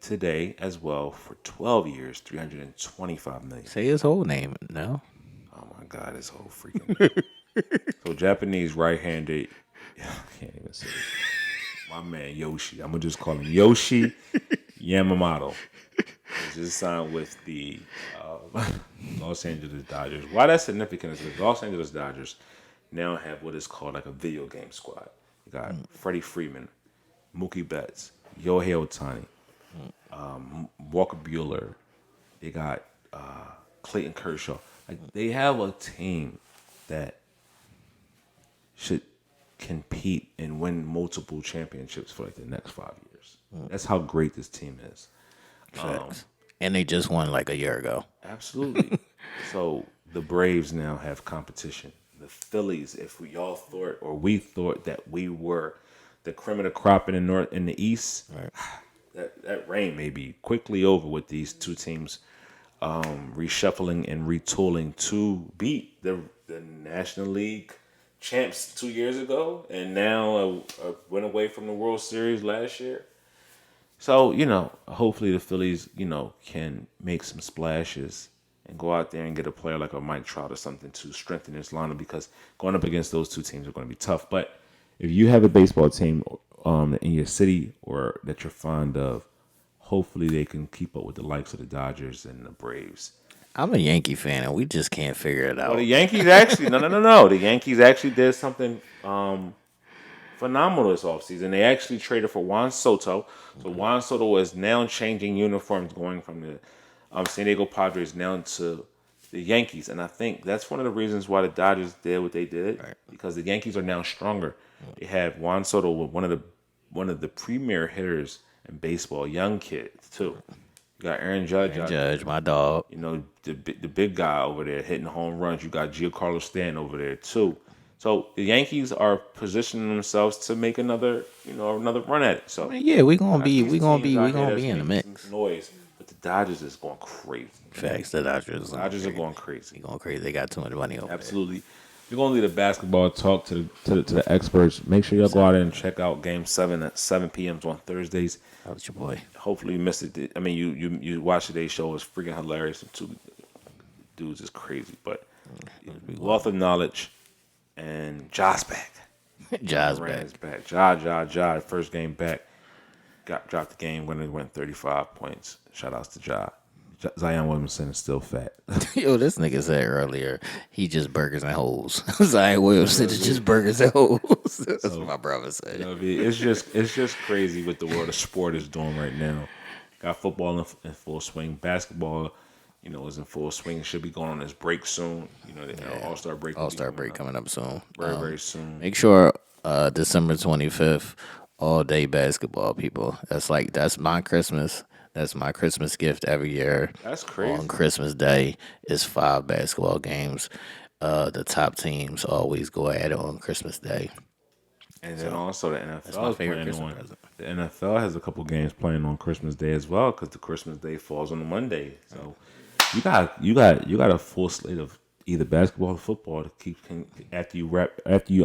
today as well for 12 years, $325 million. Say his whole name now. Oh my God, his whole freaking So Japanese right-handed, I can't even say it. My man Yoshi. I'm gonna just call him Yoshi Yamamoto. He just signed with the Los Angeles Dodgers. Why that's significant is the Los Angeles Dodgers now have what is called like a video game squad. You got Freddie Freeman, Mookie Betts, Yohei Ohtani, Walker Buehler. They got Clayton Kershaw. Like, they have a team that should compete and win multiple championships for like the next 5 years. That's how great this team is. Facts. And they just won like a year ago. Absolutely. So the Braves now have competition. The Phillies, if we thought that we were the cream of the crop in the north in the east, right. that reign may be quickly over with these two teams reshuffling and retooling to beat the National League champs 2 years ago, and now went away from the World Series last year. So, hopefully the Phillies, can make some splashes and go out there and get a player like a Mike Trout or something to strengthen this lineup, because going up against those two teams are going to be tough. But if you have a baseball team in your city or that you're fond of, hopefully they can keep up with the likes of the Dodgers and the Braves. I'm a Yankee fan, and we just can't figure it out. Well, the Yankees actually, no. The Yankees actually did something phenomenal this offseason. They actually traded for Juan Soto. So Juan Soto is now changing uniforms, going from the San Diego Padres now to the Yankees. And I think that's one of the reasons why the Dodgers did what they did, because the Yankees are now stronger. They have Juan Soto, with one of the premier hitters in baseball, young kid too. You got Aaron Judge. Judge, my dog. You know, the big guy over there hitting home runs. You got Giancarlo Stanton over there too. So the Yankees are positioning themselves to make another run at it. So Yeah, we gonna be these in teams out the here that's mix. making some noise, but the Dodgers is going crazy. Facts, the Dodgers. Dodgers are going crazy. They going crazy. They got too much money over Absolutely. We're gonna leave the basketball talk to the experts. Make sure y'all go out there and check out Game 7 at 7 p.m. on Thursdays. there. That was your boy. Hopefully you missed it. I mean, you watch today's show. It's freaking hilarious. The two dudes is crazy, but wealth of knowledge. And Ja's back. Ja's Moran's back. back. Ja. First game back. Dropped the game when it went 35 points. Shout outs to Ja. Zion Williamson is still fat. Yo, this nigga said earlier he just burgers and hoes. Zion Williamson is just burgers and hoes. That's what my brother said. You know, it's just crazy what the world of sport is doing right now. Got football in full swing. Basketball, is in full swing. It should be going on its break soon. The All-Star break. All-Star break coming up soon. Very soon. Make sure December 25th, all day basketball, people. That's my Christmas. That's my Christmas gift every year. That's crazy. On Christmas Day is 5 basketball games. The top teams always go at it on Christmas Day. And then also the NFL That's my is favorite playing Christmas on. present. The NFL has a couple games playing on Christmas Day as well, because the Christmas Day falls on a Monday. So you got a full slate of either basketball or football to keep after you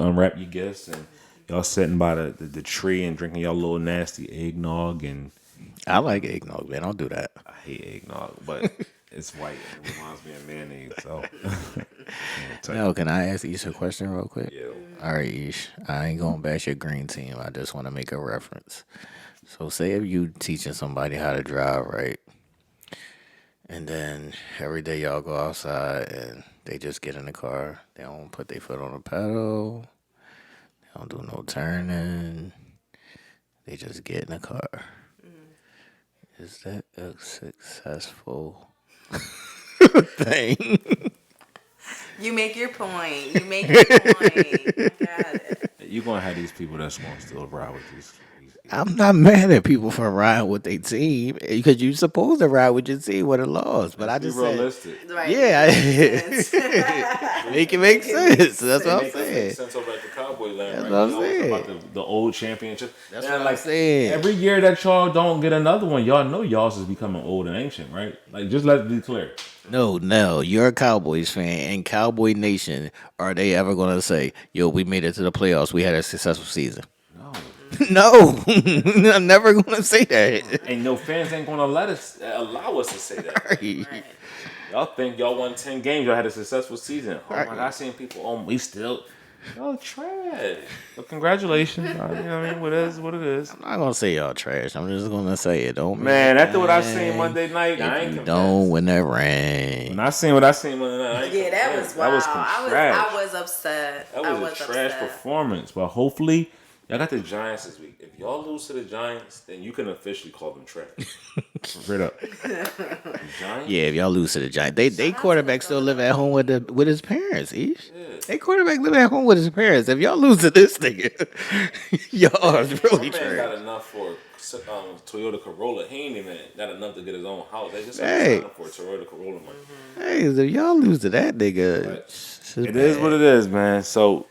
unwrap your gifts and y'all sitting by the tree and drinking y'all little nasty eggnog. And I like eggnog, man. I'll do that. I hate eggnog, but it's white and it reminds me of mayonnaise. So Now, can I ask Ish a question real quick? Yeah. All right, Ish. I ain't gonna bash your green team. I just want to make a reference. So, say if you teaching somebody how to drive, right? And then every day y'all go outside and they just get in the car. They don't put their foot on the pedal. They don't do no turning. They just get in the car. Is that a successful thing? You make your point. I got it. You're gonna have these people that's gonna still ride with these. I'm not mad at people for riding with their team because you're supposed to ride with your team with a loss. But I just be realistic. said, Right. yeah, make it make sense. That's what I'm Make saying. sense over at the Cowboy land. That's right? what I'm You know, it's saying. about the old championship. That's And what I'm saying. Every year that y'all don't get another one, y'all know y'all's is becoming old and ancient, right? Like, just let's be clear. No, Nell, you're a Cowboys fan, and Cowboy Nation, are they ever going to say, yo, we made it to the playoffs, we had a successful season? No. No, I'm never going to say that. And no fans ain't gonna allow us to say that. Right. Y'all think y'all won 10 games, y'all had a successful season. Oh Right. my God, I seen people, we still, y'all trash. But congratulations. You know what I mean? What it is. I'm not going to say y'all trash. I'm just going to say it. Don't Man, make after what I it seen Monday night, I ain't you convinced. don't win that ring. When I seen what I seen Monday night, I ain't Yeah, that convinced. was wild. That was trash. I was upset. That was a trash performance. But hopefully, y'all got the Giants this week. If y'all lose to the Giants, then you can officially call them trash. Straight up. The Giants? Yeah, if y'all lose to the Giants, they quarterback still live at home with his parents. Ish. Yeah. They quarterback live at home with his parents. If y'all lose to this nigga, y'all is really My man got trash. enough for Toyota Corolla. He ain't even got enough to get his own house. They just Hey. signed him for a Toyota Corolla money. Hey, if y'all lose to that nigga, it's It is what it is, man. So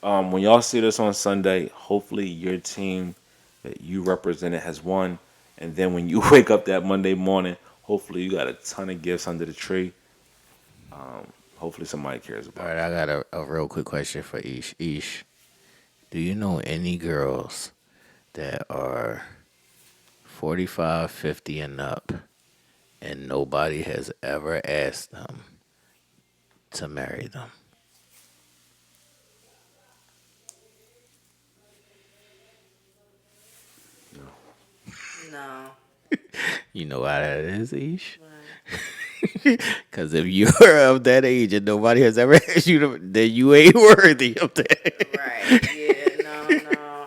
when y'all see this on Sunday, hopefully your team that you represented has won. And then when you wake up that Monday morning, hopefully you got a ton of gifts under the tree. Hopefully somebody cares All about right, I got a real quick question for Ish. Ish, do you know any girls that are 45, 50 and up, and nobody has ever asked them to marry them? No. You know why that is, Ish? Because if you're of that age and nobody has ever asked you to, then you ain't worthy of that. Right. Yeah. No.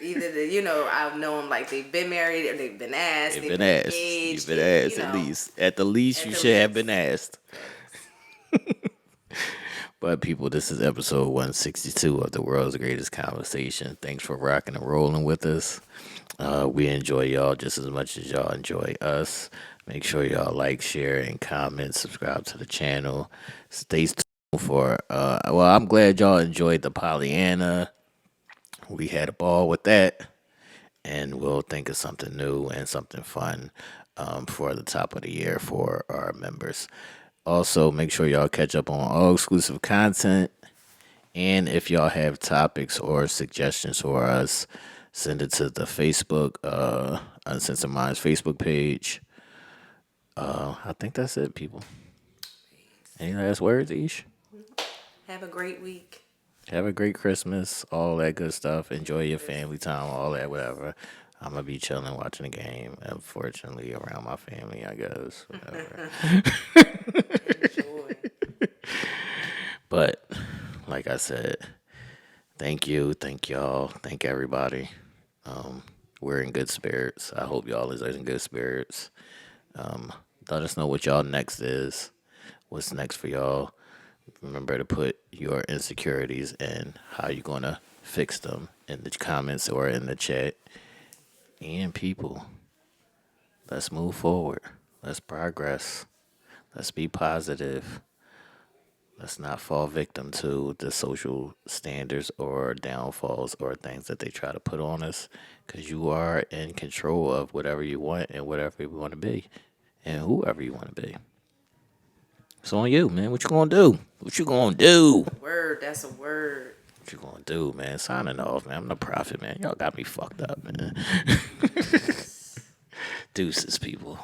Either I know them like they've been married or they've been asked. You've They've been been asked. engaged. You've been asked at least. At the least, you should have been asked. But people, this is episode 162 of the world's greatest conversation. Thanks for rocking and rolling with us. We enjoy y'all just as much as y'all enjoy us. Make sure y'all like, share, and comment. Subscribe to the channel. Stay tuned for. Well, I'm glad y'all enjoyed the Pollyanna. We had a ball with that, and we'll think of something new and something fun for the top of the year for our members. Also, make sure y'all catch up on all exclusive content. And if y'all have topics or suggestions for us, send it to the Facebook, Uncensored Minds Facebook page. I think that's it, people. Any last words, Ish? Have a great week. Have a great Christmas, all that good stuff. Enjoy your family time, all that, whatever. I'm going to be chilling, watching the game. Unfortunately, around my family, I guess. Whatever. Enjoy. But, like I said, thank you. Thank y'all. Thank everybody. We're in good spirits. I hope y'all is in good spirits. Let us know what y'all next is. What's next for y'all? Remember to put your insecurities and how you're going to fix them in the comments or in the chat. And people, let's move forward. Let's progress. Let's be positive. Let's not fall victim to the social standards or downfalls or things that they try to put on us, because you are in control of whatever you want and whatever you want to be and whoever you want to be. It's on you, man. What you gonna do? What you gonna do? Word, that's a word. What you gonna do, man? Signing off, man. I'm the prophet, man. Y'all got me fucked up, man. Deuces, people.